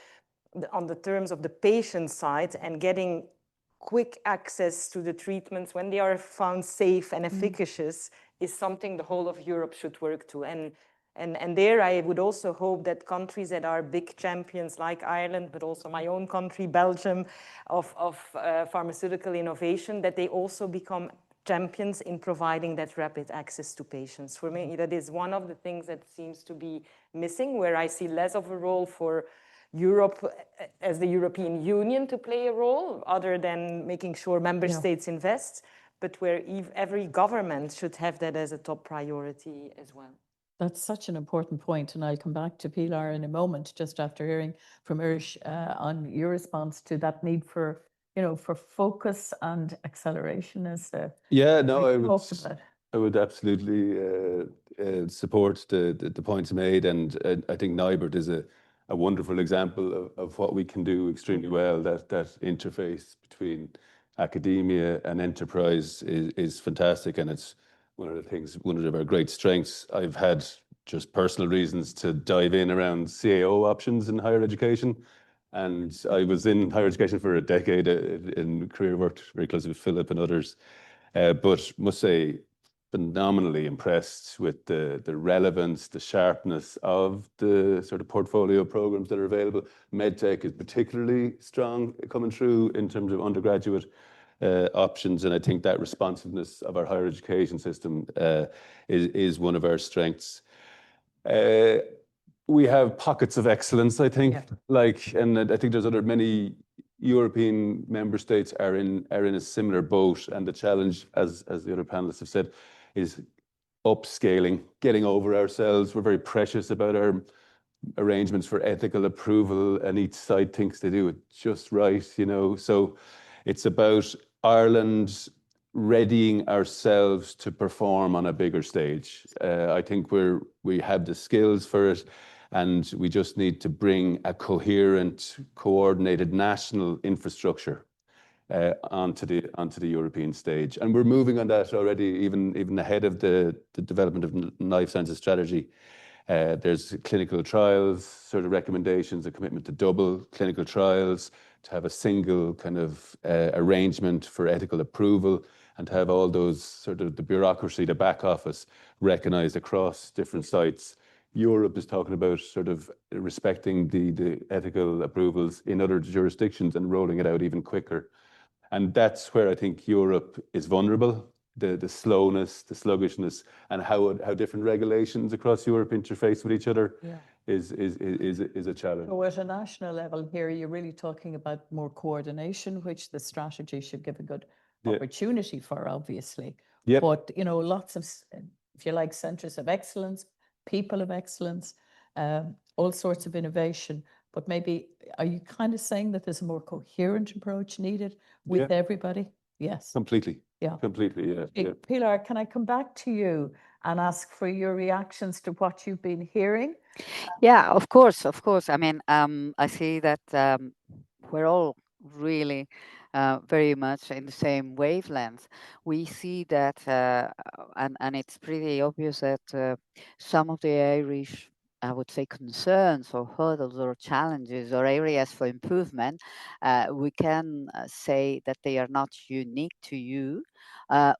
on the terms of the patient side, and getting quick access to the treatments when they are found safe and efficacious, is something the whole of Europe should work to. And there I would also hope that countries that are big champions like Ireland, but also my own country, Belgium, of pharmaceutical innovation, that they also become champions in providing that rapid access to patients. For me, that is one of the things that seems to be missing, where I see less of a role for Europe as the European Union to play a role, other than making sure member states invest, but where every government should have that as a top priority as well. That's such an important point, and I'll come back to Pilar in a moment, just after hearing from Irish on your response to that need for, for focus and acceleration. I would absolutely support the points made, and I think NIBRT is a wonderful example of what we can do extremely well. That interface between academia and enterprise is fantastic, and it's one of our great strengths. I've had just personal reasons to dive in around CAO options in higher education, and I was in higher education for a decade in career, worked very closely with Philip and others, but must say, phenomenally impressed with the relevance, the sharpness of the sort of portfolio programs that are available. MedTech is particularly strong coming through in terms of undergraduate options, and I think that responsiveness of our higher education system is one of our strengths. We have pockets of excellence, I think, and I think there's many European member states are in a similar boat, and the challenge, as the other panelists have said, is upscaling, getting over ourselves. We're very precious about our arrangements for ethical approval, and each side thinks they do it just right, So it's about Ireland readying ourselves to perform on a bigger stage. I think we have the skills for it, and we just need to bring a coherent, coordinated national infrastructure onto the European stage, and we're moving on that already, even ahead of the development of life sciences strategy. There's clinical trials sort of recommendations, a commitment to double clinical trials, to have a single kind of arrangement for ethical approval, and to have all those sort of the bureaucracy, the back office recognized across different sites. Europe is talking about sort of respecting the ethical approvals in other jurisdictions and rolling it out even quicker. And that's where I think Europe is vulnerable, the slowness, the sluggishness, and how different regulations across Europe interface with each other is a challenge. So at a national level here, you're really talking about more coordination, which the strategy should give a good opportunity for, obviously. Yep. But, you know, lots of, if you like, centres of excellence, people of excellence, all sorts of innovation. But maybe, are you kind of saying that there's a more coherent approach needed with everybody? Yes. Completely. Yeah. Completely, yeah. Pilar, can I come back to you and ask for your reactions to what you've been hearing? Yeah, of course, of course. I mean, I see that we're all really very much in the same wavelength. We see that, and it's pretty obvious that some of the Irish, I would say, concerns or hurdles or challenges or areas for improvement, we can say that they are not unique to you.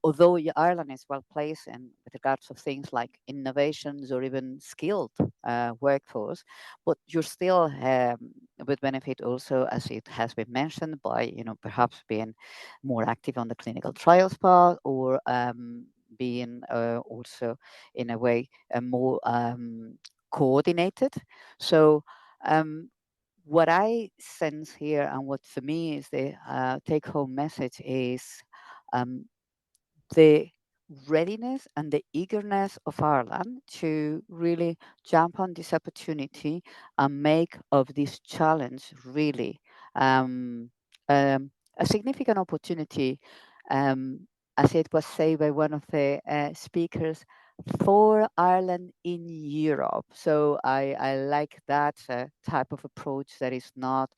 Although Ireland is well placed in with regards of things like innovations or even skilled workforce, but you're still would benefit also, as it has been mentioned, by perhaps being more active on the clinical trials part, or being also in a way more coordinated. So what I sense here, and what for me is the take-home message, is the readiness and the eagerness of Ireland to really jump on this opportunity and make of this challenge really a significant opportunity, as it was said by one of the speakers, for Ireland in Europe. So I like that type of approach that is not,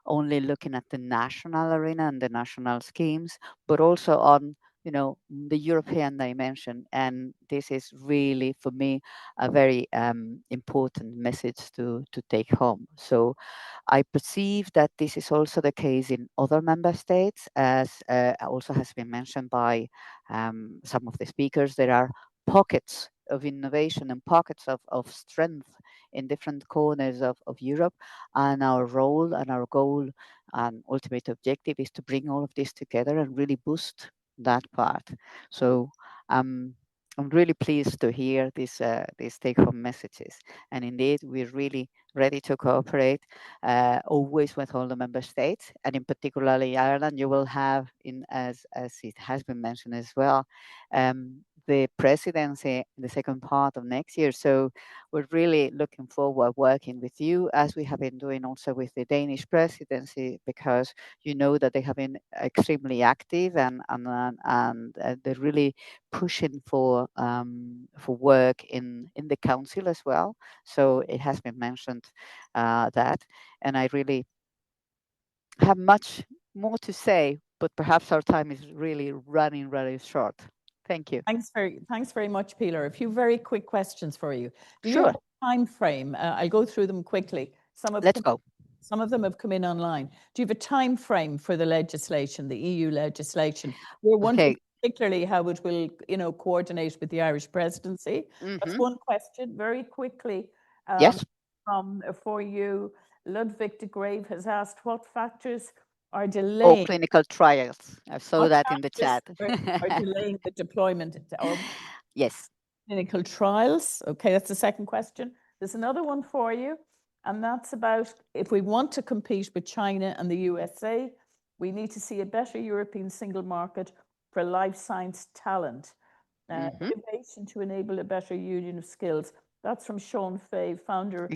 only looking at the national arena and the national schemes, but also on the European dimension. And this is really, for me, a very important message to take home. So I perceive that this is also the case in other member states, as also has been mentioned by some of the speakers. There are pockets of innovation and pockets of strength in different corners of Europe. And our role and our goal and ultimate objective is to bring all of this together and really boost that part. So I'm really pleased to hear these take-home messages. And indeed, we're really ready to cooperate always with all the member states, and in particularly Ireland. You will have, as it has been mentioned as well, the presidency in the second part of next year. So we're really looking forward working with you, as we have been doing also with the Danish presidency, because you know that they have been extremely active and they're really pushing for work in the council as well. So it has been mentioned that, and I really have much more to say, but perhaps our time is really running really short. Thank you. Thanks very much, Pilar. A few very quick questions for you. Do you Sure. have a time frame? I'll go through them quickly. Let's go. Some of them have come in online. Do you have a time frame for the legislation, the EU legislation? We're wondering particularly how it will, coordinate with the Irish presidency. That's one question. Very quickly, yes. For you, Ludwig de Grave has asked, what factors are delaying clinical trials? I saw that in the chat. are delaying the deployment of yes. clinical trials? Okay, that's the second question. There's another one for you, and that's about, if we want to compete with China and the USA, we need to see a better European single market for life science talent. Innovation to enable a better union of skills. That's from Sean Fay, founder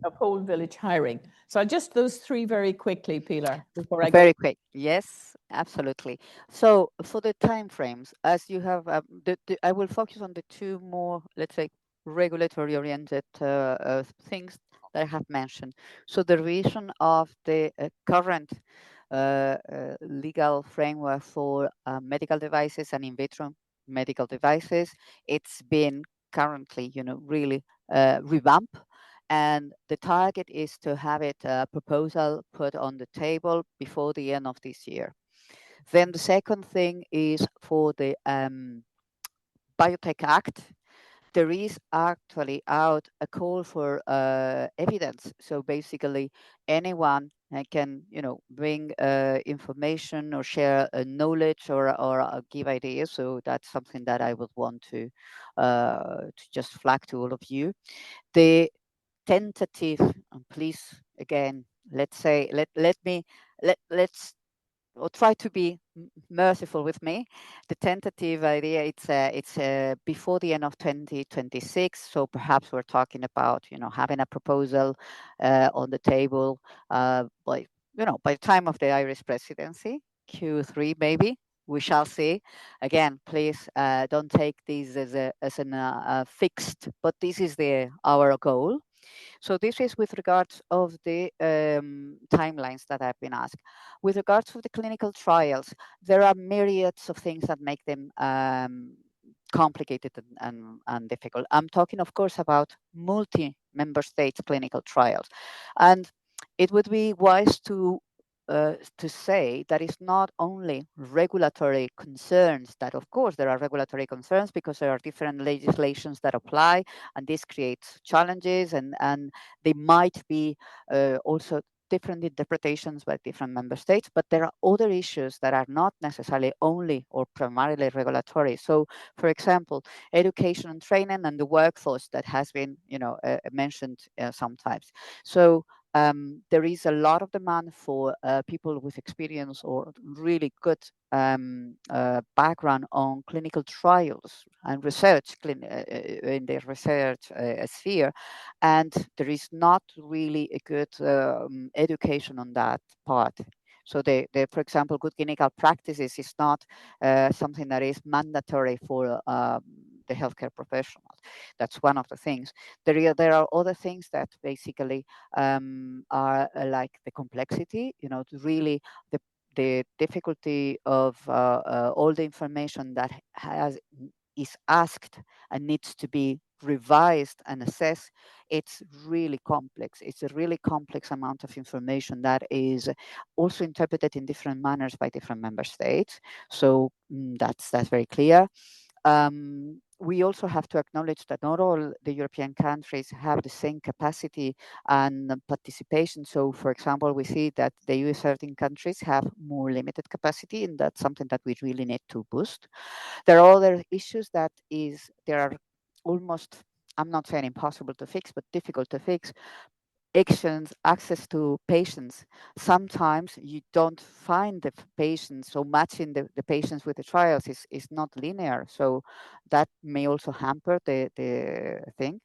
of Whole Village Hiring. So just those three very quickly, Pilar, before I go. Very quick. Yes, absolutely. So for the timeframes, as you have, I will focus on the two more, let's say, regulatory oriented things that I have mentioned. So the revision of the current legal framework for medical devices and in vitro medical devices, it's been currently, really revamped. And the target is to have it proposal put on the table before the end of this year. Then the second thing is for the Biotech Act. There is actually out a call for evidence. So basically, anyone can, bring information or share knowledge or give ideas. So that's something that I would want to just flag to all of you. The tentative, and please again, let's or try to be merciful with me. The tentative idea, it's before the end of 2026. So perhaps we're talking about, having a proposal on the table by the time of the Irish presidency, Q3 maybe. We shall see. Again, please don't take these as a fixed, but this is our goal. So this is with regards of the timelines that have been asked. With regards to the clinical trials, there are myriads of things that make them complicated and difficult. I'm talking, of course, about multi-member states clinical trials. And it would be wise to say that it's not only regulatory concerns, that of course there are regulatory concerns because there are different legislations that apply, and this creates challenges, and they might be also different interpretations by different member states, but there are other issues that are not necessarily only or primarily regulatory. So, for example, education and training and the workforce that has been, mentioned sometimes. So there is a lot of demand for people with experience or really good background on clinical trials and research in the research sphere, and there is not really a good education on that part. So for example, good clinical practices is not something that is mandatory for the healthcare professionals. That's one of the things. There are other things that basically are like the complexity, really the difficulty of all the information that is asked and needs to be revised and assessed. It's really complex. It's a really complex amount of information that is also interpreted in different manners by different member states. So that's very clear. We also have to acknowledge that not all the European countries have the same capacity and participation. So, for example, we see that the US 13 countries have more limited capacity, and that's something that we really need to boost. There are other issues that there are almost, I'm not saying impossible to fix, but difficult to fix. Access to patients. Sometimes you don't find the patients, so matching the patients with the trials is not linear. So that may also hamper the thing.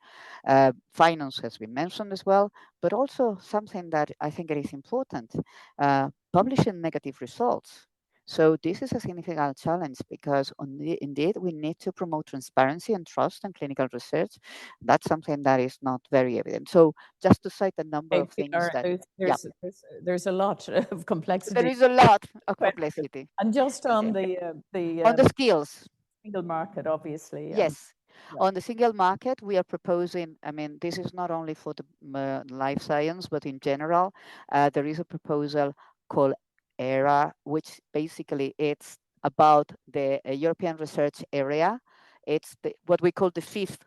Finance has been mentioned as well, but also something that I think it is important, publishing negative results. So this is a significant challenge because indeed we need to promote transparency and trust in clinical research. That's something that is not very evident. So just to cite a number of things that there's a lot of complexity. There is a lot of complexity. And just on on the skills. Single market, obviously. Yes. On the single market, we are proposing, I mean, this is not only for the life science, but in general, there is a proposal called ERA, which basically it's about the European research area. It's what we call the fifth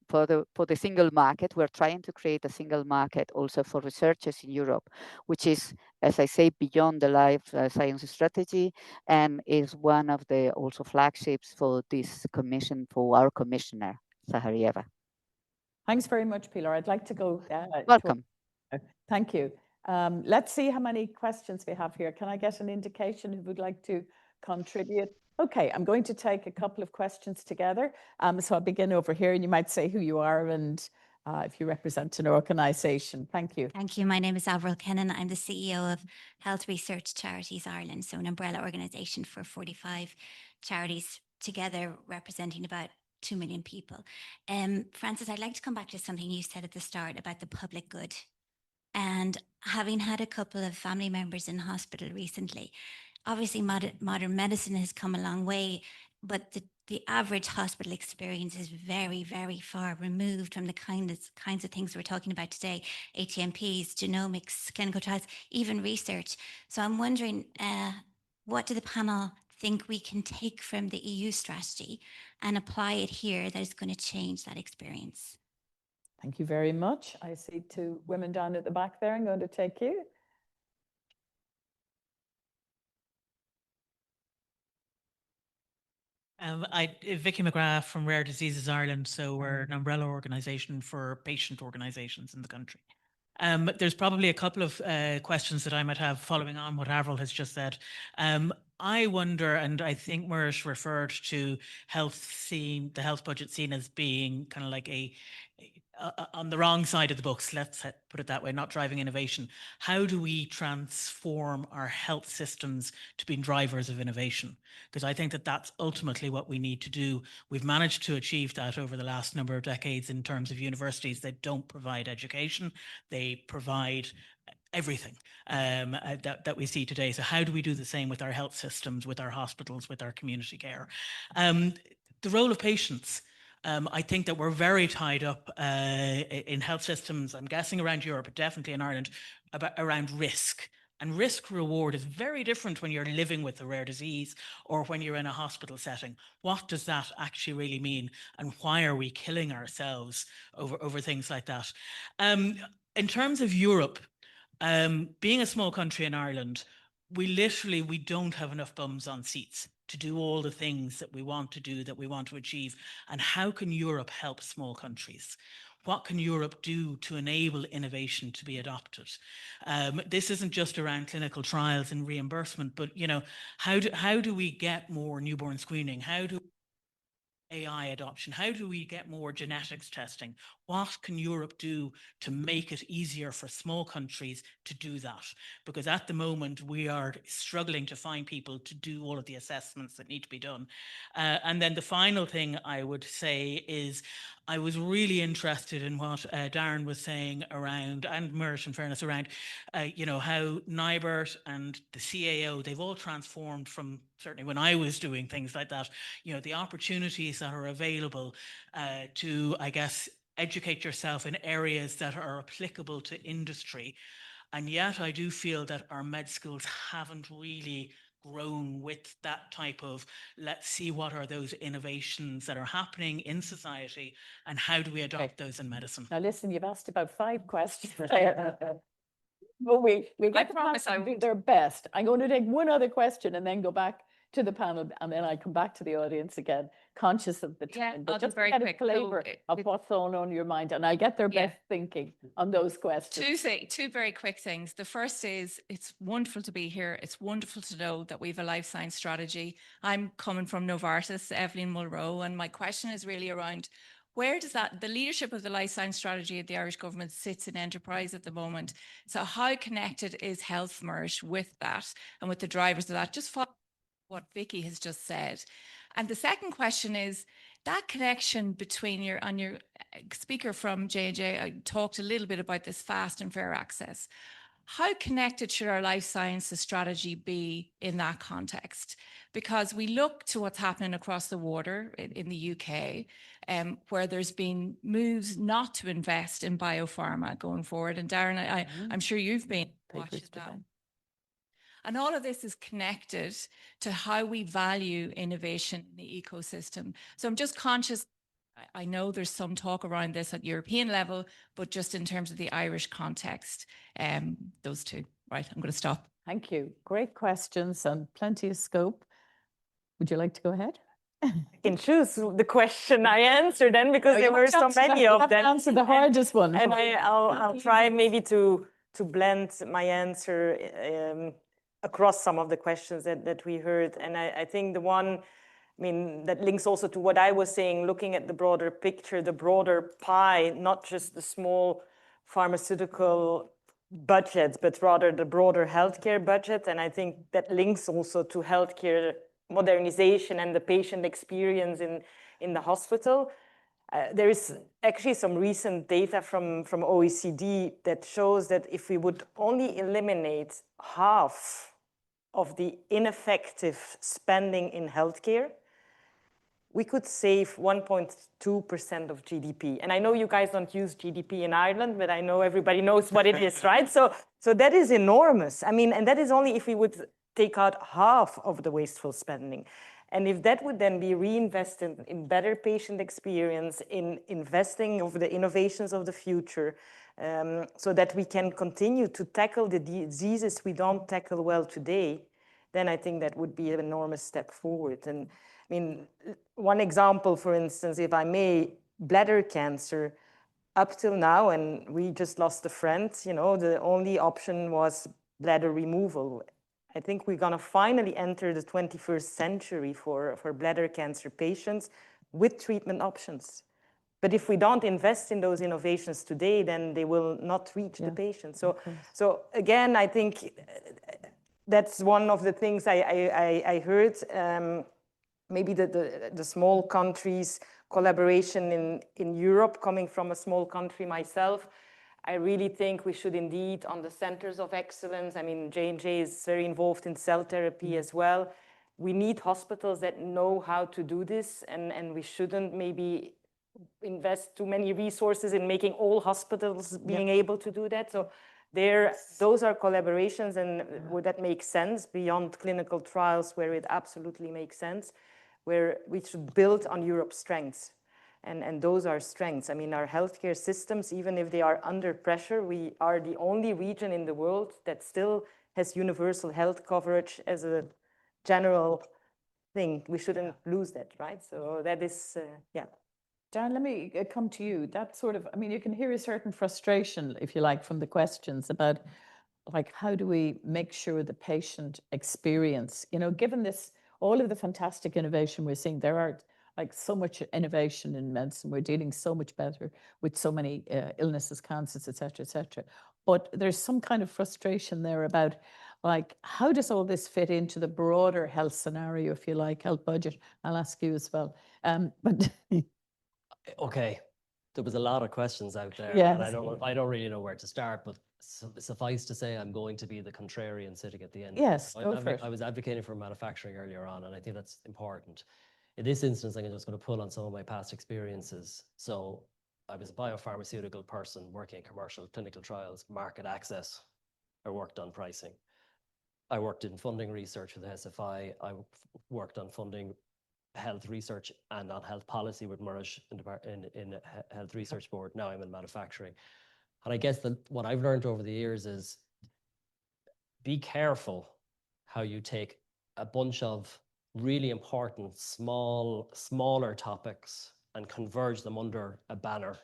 for the single market. We're trying to create a single market also for researchers in Europe, which is, as I say, beyond the life science strategy, and is one of the also flagships for this commission, for our commissioner, Zaharieva. Thanks very much, Pilar. I'd like to go. Welcome. Thank you. Let's see how many questions we have here. Can I get an indication who would like to contribute? Okay, I'm going to take a couple of questions together. So I'll begin over here, and you might say who you are and if you represent an organisation. Thank you. Thank you. My name is Avril Kennan. I'm the CEO of Health Research Charities Ireland, so an umbrella organisation for 45 charities together representing about 2 million people. Francis, I'd like to come back to something you said at the start about the public good. And having had a couple of family members in hospital recently, obviously modern medicine has come a long way but the average hospital experience is very, very far removed from the kinds of things we're talking about today: ATMPs, genomics, clinical trials, even research. So I'm wondering, what do the panel think we can take from the EU strategy and apply it here that is going to change that experience? Thank you very much. I see two women down at the back there. I'm going to take you. Vicky McGrath from Rare Diseases Ireland. So we're an umbrella organisation for patient organisations in the country. There's probably a couple of questions that I might have following on what Avril has just said. I wonder, and I think Murish referred to the health budget seen as being kind of like on the wrong side of the books, let's put it that way, not driving innovation. How do we transform our health systems to be drivers of innovation? Because I think that that's ultimately what we need to do. We've managed to achieve that over the last number of decades in terms of universities that don't provide education. They provide everything that we see today. So how do we do the same with our health systems, with our hospitals, with our community care? The role of patients. I think that we're very tied up in health systems, I'm guessing around Europe, but definitely in Ireland, around risk. And risk reward is very different when you're living with a rare disease or when you're in a hospital setting. What does that actually really mean? And why are we killing ourselves over things like that? In terms of Europe, being a small country in Ireland, we don't have enough bums on seats to do all the things that we want to do, that we want to achieve. And how can Europe help small countries? What can Europe do to enable innovation to be adopted? This isn't just around clinical trials and reimbursement, but how do we get more newborn screening? How do AI adoption? How do we get more genetics testing? What can Europe do to make it easier for small countries to do that? Because at the moment, we are struggling to find people to do all of the assessments that need to be done. And then the final thing I would say is, I was really interested in what Darren was saying around, and Murish in fairness, around, how NIBRT and the CAO, they've all transformed from, certainly when I was doing things like that, the opportunities that are available to, I guess, educate yourself in areas that are applicable to industry. And yet I do feel that our med schools haven't really grown with that type of, let's see what are those innovations that are happening in society and how do we adopt those in medicine. Now listen, you've asked about 5 questions there. But we get the panel to do their best. I'm going to take one other question and then go back to the panel, and then I come back to the audience again, conscious of the time. But just get a flavour of what's on your mind, and I get their best thinking on those questions. Two very quick things. The first is, it's wonderful to be here. It's wonderful to know that we have a life science strategy. I'm coming from Novartis, Evelyn Mulroe, and my question is really around, where does the leadership of the life science strategy of the Irish government sits in enterprise at the moment? So how connected is HealthMERS with that and with the drivers of that? Just follow what Vicky has just said. And the second question is, that connection between your speaker from J&J talked a little bit about this fast and fair access. How connected should our life sciences strategy be in that context? Because we look to what's happening across the water in the UK, where there's been moves not to invest in biopharma going forward. And Darren, I'm sure you've been watching that. And all of this is connected to how we value innovation in the ecosystem. So I'm just conscious, I know there's some talk around this at European level, but just in terms of the Irish context, those two. Right, I'm going to stop. Thank you. Great questions and plenty of scope. Would you like to go ahead? I can choose the question I answer then, because there were so many of them. Answer the hardest one. And I'll try maybe to blend my answer across some of the questions that we heard. And I think the one, that links also to what I was saying, looking at the broader picture, the broader pie, not just the small pharmaceutical budget, but rather the broader healthcare budget. And I think that links also to healthcare modernization and the patient experience in the hospital. There is actually some recent data from OECD that shows that if we would only eliminate half of the ineffective spending in healthcare, we could save 1.2% of GDP. And I know you guys don't use GDP in Ireland, but I know everybody knows what it is, right? So that is enormous. I mean, and that is only if we would take out half of the wasteful spending. And if that would then be reinvested in better patient experience, in investing of the innovations of the future, so that we can continue to tackle the diseases we don't tackle well today, then I think that would be an enormous step forward. And I mean, one example, for instance, if I may, bladder cancer, up till now, and we just lost a friend, you know, the only option was bladder removal. I think we're going to finally enter the 21st century for bladder cancer patients with treatment options. But if we don't invest in those innovations today, then they will not reach the patient. So again, I think that's one of the things I heard. Maybe the small countries, collaboration in Europe, coming from a small country myself, I really think we should indeed, on the centers of excellence, I mean, J&J is very involved in cell therapy as well. We need hospitals that know how to do this, and we shouldn't maybe invest too many resources in making all hospitals being able to do that. So those are collaborations, and would that make sense beyond clinical trials where it absolutely makes sense, where we should build on Europe's strengths. And those are strengths. I mean, our healthcare systems, even if they are under pressure, we are the only region in the world that still has universal health coverage as a general thing. We shouldn't lose that, right? So that is, yeah. Darren, let me come to you. That sort of, I mean, you can hear a certain frustration, if you like, from the questions about, like, how do we make sure the patient experience, you know, given this, all of the fantastic innovation we're seeing, there are like so much innovation in medicine. We're dealing so much better with so many illnesses, cancers, et cetera, but there's some kind of frustration there about, like, how does all this fit into the broader health scenario, if you like, health budget? I'll ask you as well. But okay, there was a lot of questions out there, yes. and I don't really know where to start, but suffice to say, I'm going to be the contrarian sitting at the end. Yes, go for it. I was advocating for manufacturing earlier on, and I think that's important. In this instance, I'm just going to pull on some of my past experiences. So I was a biopharmaceutical person working in commercial clinical trials, market access. I worked on pricing. I worked in funding research with the SFI. I worked on funding health research and on health policy with Murray in Health Research Board. Now I'm in manufacturing. And I guess what I've learned over the years is be careful how you take a bunch of really important smaller topics and converge them under a banner.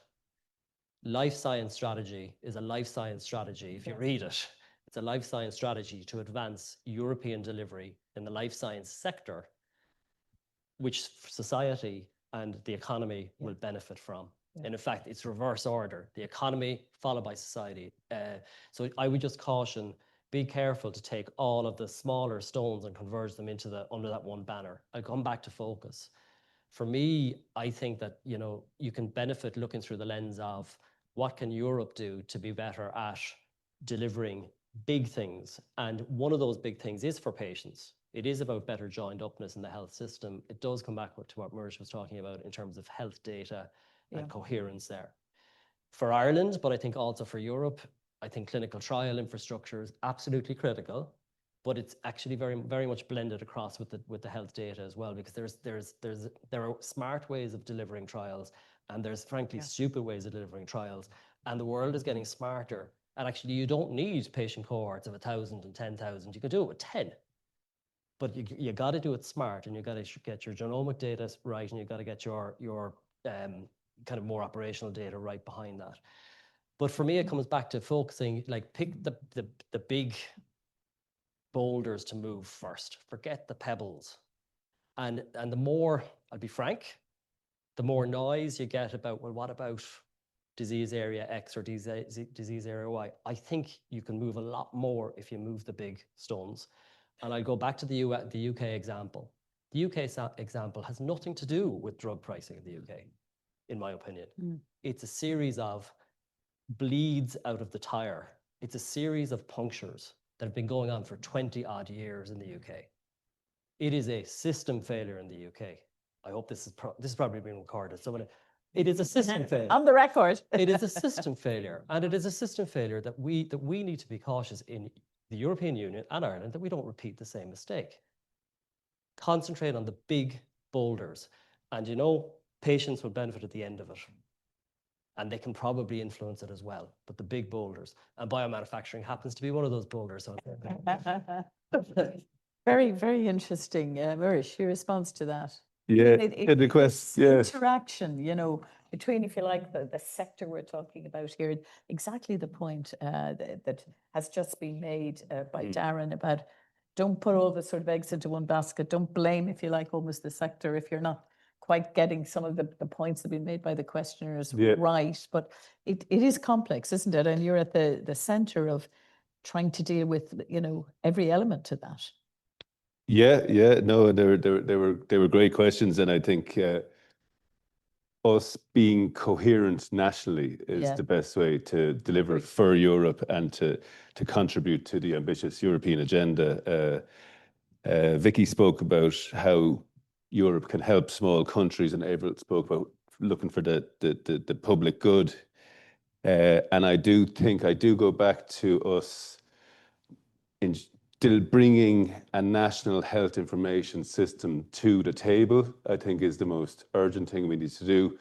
Life science strategy is a life science strategy. If you read it, it's a life science strategy to advance European delivery in the life science sector, which society and the economy will benefit from. And in fact, it's reverse order, the economy followed by society. So I would just caution, be careful to take all of the smaller stones and converge them into under that one banner. I'll come back to focus. For me, I think that, you know, you can benefit looking through the lens of what can Europe do to be better at delivering big things. And one of those big things is for patients. It is about better joined upness in the health system. It does come back to what Murray was talking about in terms of health data and coherence there. For Ireland, but I think also for Europe, I think clinical trial infrastructure is absolutely critical, but it's actually very, very much blended across with the health data as well, because there are smart ways of delivering trials, and there's frankly stupid ways of delivering trials, and the world is getting smarter. And actually, you don't need patient cohorts of 1,000 and 10,000. You could do it with 10. But you got to do it smart, and you got to get your genomic data right, and you got to get your kind of more operational data right behind that. But for me, it comes back to focusing, like, pick the big boulders to move first. Forget the pebbles. And the more, I'll be frank, the more noise you get about, well, what about disease area X or disease area Y? I think you can move a lot more if you move the big stones. And I'll go back to the UK example. The UK example has nothing to do with drug pricing in the UK, in my opinion. It's a series of bleeds out of the tire. It's a series of punctures that have been going on for 20 odd years in the UK. It is a system failure in the UK. I hope this is probably being recorded. So it is a system failure. On the record. It is a system failure, and it is a system failure that we need to be cautious in the European Union and Ireland that we don't repeat the same mistake. Concentrate on the big boulders, and patients will benefit at the end of it, and they can probably influence it as well. But the big boulders, and biomanufacturing happens to be one of those boulders. Very, very interesting, Mirish, your response to that. Yeah, the question, yes. Interaction, between, if you like, the sector we're talking about here, exactly the point that has just been made by Darren about don't put all the sort of eggs into one basket. Don't blame, if you like, almost the sector if you're not quite getting some of the points that have been made by the questioners right. But it is complex, isn't it? And you're at the center of trying to deal with, every element to that. Yeah, no, they were great questions, and I think us being coherent nationally is the best way to deliver for Europe and to contribute to the ambitious European agenda. Vicky spoke about how Europe can help small countries, and Avril spoke about looking for the public good. And I do go back to us in still bringing a national health information system to the table, I think, is the most urgent thing we need to do.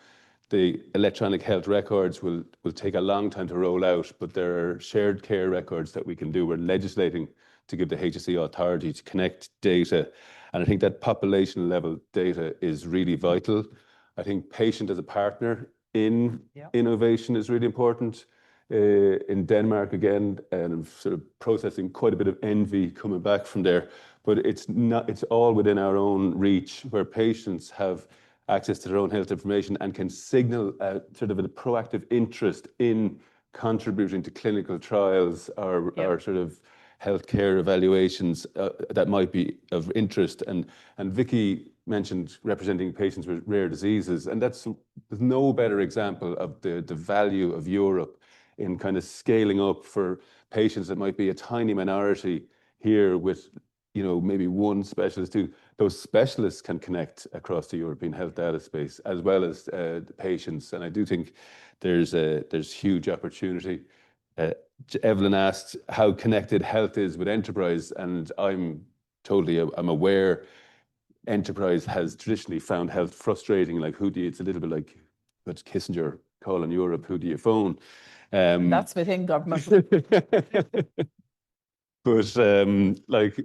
The electronic health records will take a long time to roll out, but there are shared care records that we can do. We're legislating to give the HSE authority to connect data. And I think that population level data is really vital. I think patient as a partner in innovation is really important. In Denmark, again, and I'm sort of processing quite a bit of envy coming back from there, but it's all within our own reach, where patients have access to their own health information and can signal sort of a proactive interest in contributing to clinical trials or sort of healthcare evaluations that might be of interest. And Vicky mentioned representing patients with rare diseases, and there's no better example of the value of Europe in kind of scaling up for patients that might be a tiny minority here with, maybe one specialist. Those specialists can connect across the European health data space as well as the patients. And I do think there's huge opportunity. Evelyn asked how connected health is with enterprise, and I'm aware enterprise has traditionally found health frustrating. Like, it's a little bit like what Kissinger calling Europe, who do you phone? That's within government. But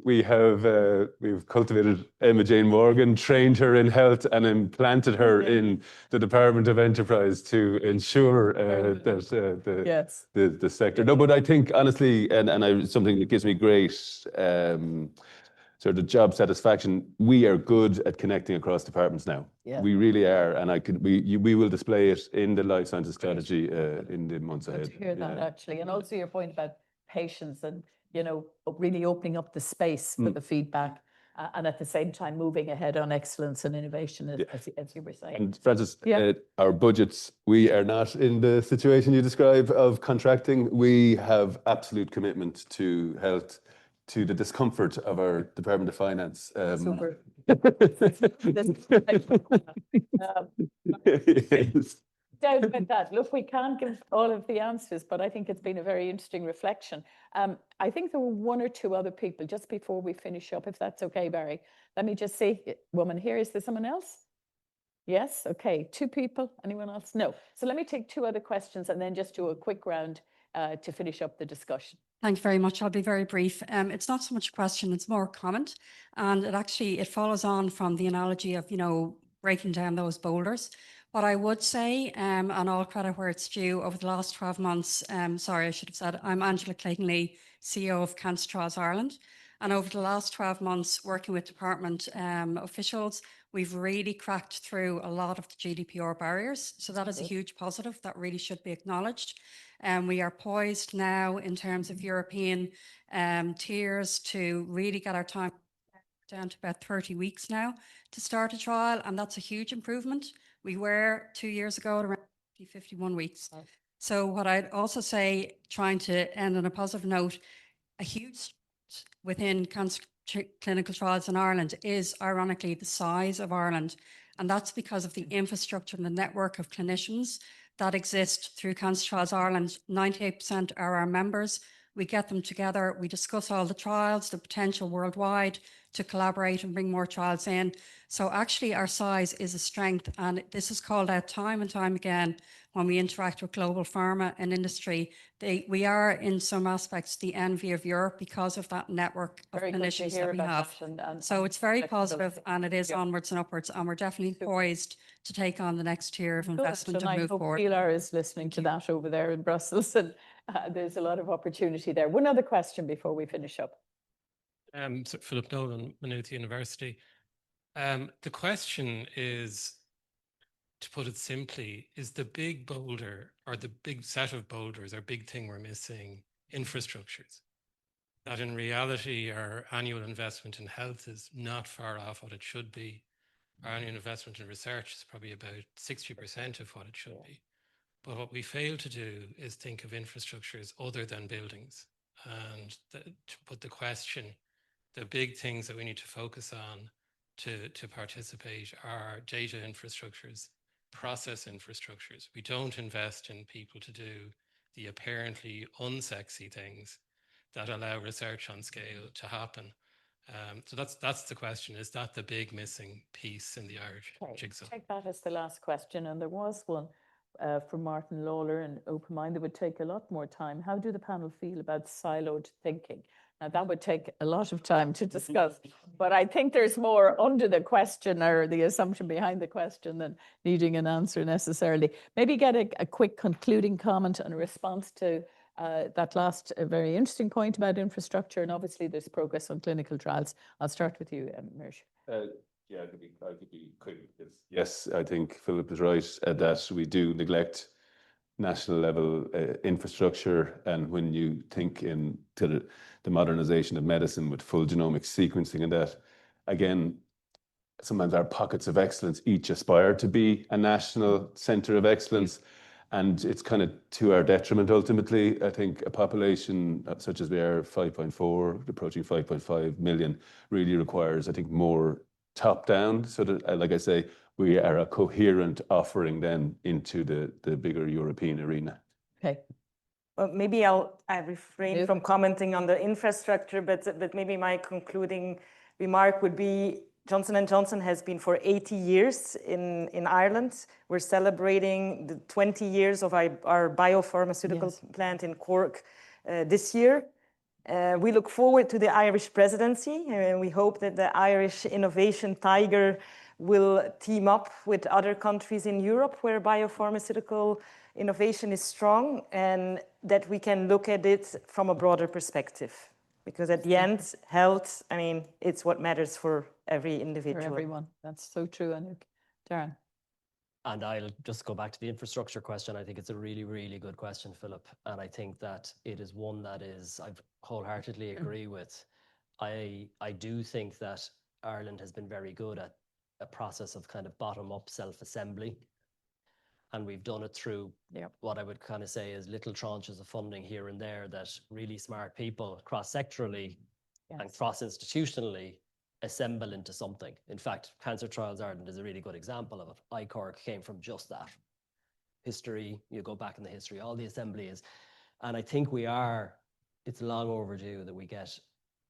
we've cultivated Emma Jane Morgan, trained her in health, and implanted her in the Department of Enterprise to ensure that the sector. No, but I think honestly, and something that gives me great sort of job satisfaction. We are good at connecting across departments now. Yeah. We really are, and we will display it in the life sciences strategy in the months ahead. Good to hear that, actually, and also your point about patients and really opening up the space for the feedback, and at the same time moving ahead on excellence and innovation, as you were saying. And Francis, our budgets, we are not in the situation you describe of contracting. We have absolute commitment to health, to the discomfort of our Department of Finance. Super. Yes. Doubt about that. Look, we can't give all of the answers, but I think it's been a very interesting reflection. I think there were one or two other people just before we finish up, if that's okay, Barry. Let me just say, woman here, is there someone else? Yes, okay, two people. Anyone else? No. So let me take two other questions and then just do a quick round to finish up the discussion. Thanks very much. I'll be very brief. It's not so much a question, it's more a comment. And it follows on from the analogy of, breaking down those boulders. What I would say, and all credit where it's due, over the last 12 months, sorry, I should have said, I'm Angela Clayton-Lee, CEO of Cancer Trials Ireland. And over the last 12 months, working with department officials, we've really cracked through a lot of the GDPR barriers. So that is a huge positive that really should be acknowledged. We are poised now in terms of European tiers to really get our time down to about 30 weeks now to start a trial. And that's a huge improvement. We were 2 years ago at around 51 weeks. So what I'd also say, trying to end on a positive note, a huge within cancer clinical trials in Ireland is ironically the size of Ireland And that's because of the infrastructure and the network of clinicians that exist through Cancer Trials Ireland. 98% are our members. We get them together. We discuss all the trials, the potential worldwide to collaborate and bring more trials in. So actually our size is a strength, and this is called out time and time again when we interact with global pharma and industry. We are in some aspects the envy of Europe because of that network of clinicians that we have. So it's very positive, and it is onwards and upwards, and we're definitely poised to take on the next tier of investment and move forward. Pilar is listening to that over there in Brussels, and there's a lot of opportunity there. One other question before we finish up. So Philip Nolan, Maynooth University. The question is, to put it simply, is the big boulder or the big set of boulders or big thing we're missing infrastructures? That in reality, our annual investment in health is not far off what it should be. Our annual investment in research is probably about 60% of what it should be. But what we fail to do is think of infrastructures other than buildings. And to put the question, the big things that we need to focus on to participate are data infrastructures, process infrastructures. We don't invest in people to do the apparently unsexy things that allow research on scale to happen. So that's the question. Is that the big missing piece in the Irish jigsaw? Take that as the last question. And there was one from Martin Lawler and Open Mind that would take a lot more time. How do the panel feel about siloed thinking? Now, that would take a lot of time to discuss, but I think there's more under the question or the assumption behind the question than needing an answer necessarily. Maybe get a quick concluding comment and a response to that last very interesting point about infrastructure, and obviously there's progress on clinical trials. I'll start with you, Mirj. Yeah, I could be quick. Yes, I think Philip is right that we do neglect national level infrastructure, and when you think into the modernization of medicine with full genomic sequencing and that, again, sometimes our pockets of excellence each aspire to be a national centre of excellence, and it's kind of to our detriment ultimately. I think a population such as we are, 5.4, approaching 5.5 million, really requires, I think, more top down, so that, like I say, we are a coherent offering then into the bigger European arena. Okay. Well, maybe I refrain from commenting on the infrastructure, but maybe my concluding remark would be Johnson & Johnson has been for 80 years in Ireland. We're celebrating the 20 years of our biopharmaceutical plant in Cork this year. We look forward to the Irish presidency, and we hope that the Irish innovation tiger will team up with other countries in Europe where biopharmaceutical innovation is strong, and that we can look at it from a broader perspective. Because at the end, health, I mean, it's what matters for every individual. For everyone. That's so true, Anouk. Darren. And I'll just go back to the infrastructure question. I think it's a really, really good question, Philip. And I think that it is one that I wholeheartedly agree with. I do think that Ireland has been very good at a process of kind of bottom-up self-assembly. And we've done it through what I would kind of say is little tranches of funding here and there that really smart people cross-sectorally and cross-institutionally assemble into something. In fact, Cancer Trials Ireland is a really good example of it. Aguar came from just that. History, you go back in the history, all the assembly is. And I think it's long overdue that we get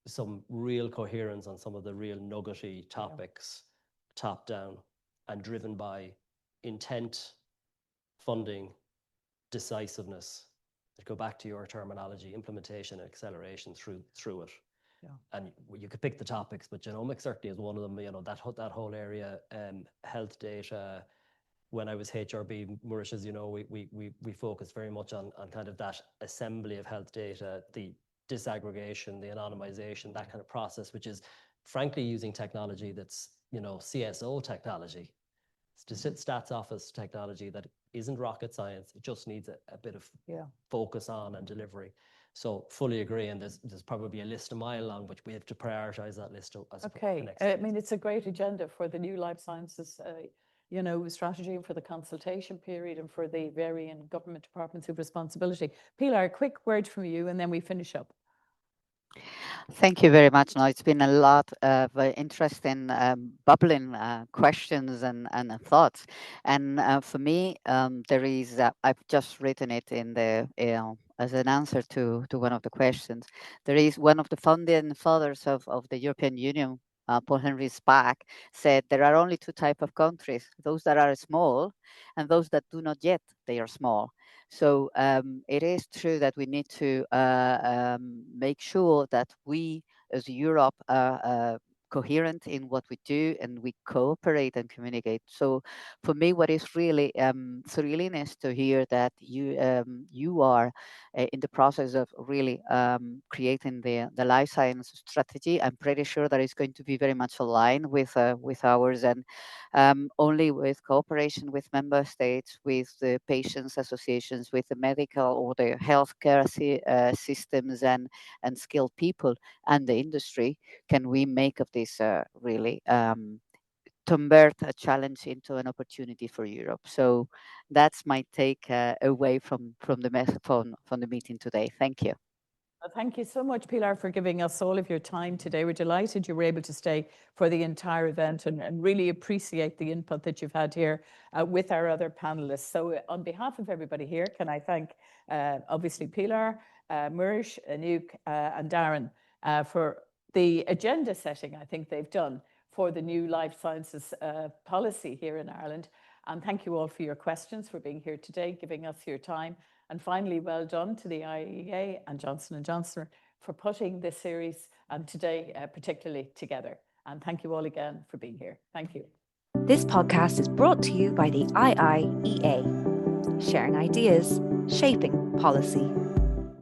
some real coherence on some of the real nuggety topics, top down, and driven by intent, funding, decisiveness. To go back to your terminology, implementation and acceleration through it. Yeah. And you could pick the topics, but genomics certainly is one of them. You know, that whole area, health data. When I was HRB, Maurice, as you know, we focused very much on kind of that assembly of health data, the disaggregation, the anonymization, that kind of process, which is frankly using technology that's, CSO technology, stats office technology that isn't rocket science. It just needs a bit of focus on and delivery. So fully agree, and there's probably a list a mile long, but we have to prioritize that list. I mean, it's a great agenda for the new life sciences, strategy, and for the consultation period, and for the varying government departments of responsibility. Pilar, a quick word from you, and then we finish up. Thank you very much. No, it's been a lot of interesting, bubbling questions and thoughts. And for me, there is, I've just written it in the, as an answer to one of the questions. There is one of the founding fathers of the European Union, Paul Henry Spaak, said there are only two types of countries, those that are small and those that do not yet, they are small. So it is true that we need to make sure that we as Europe are coherent in what we do and we cooperate and communicate. So for me, what is really thrilling is to hear that you are in the process of really creating the life science strategy. I'm pretty sure that it's going to be very much aligned with ours, and only with cooperation with member states, with the patients associations, with the medical or the healthcare systems and skilled people and the industry can we make of this really convert a challenge into an opportunity for Europe. So that's my take away from the meeting today. Thank you. Thank you so much, Pilar, for giving us all of your time today. We're delighted you were able to stay for the entire event and really appreciate the input that you've had here with our other panelists. So on behalf of everybody here, can I thank obviously Pilar, Murish, Anouk and Darren for the agenda setting I think they've done for the new life sciences policy here in Ireland. And thank you all for your questions, for being here today, giving us your time. And finally, well done to the IEA and Johnson & Johnson for putting this series today particularly together. And thank you all again for being here. Thank you. This podcast is brought to you by the IIEA, sharing ideas, shaping policy.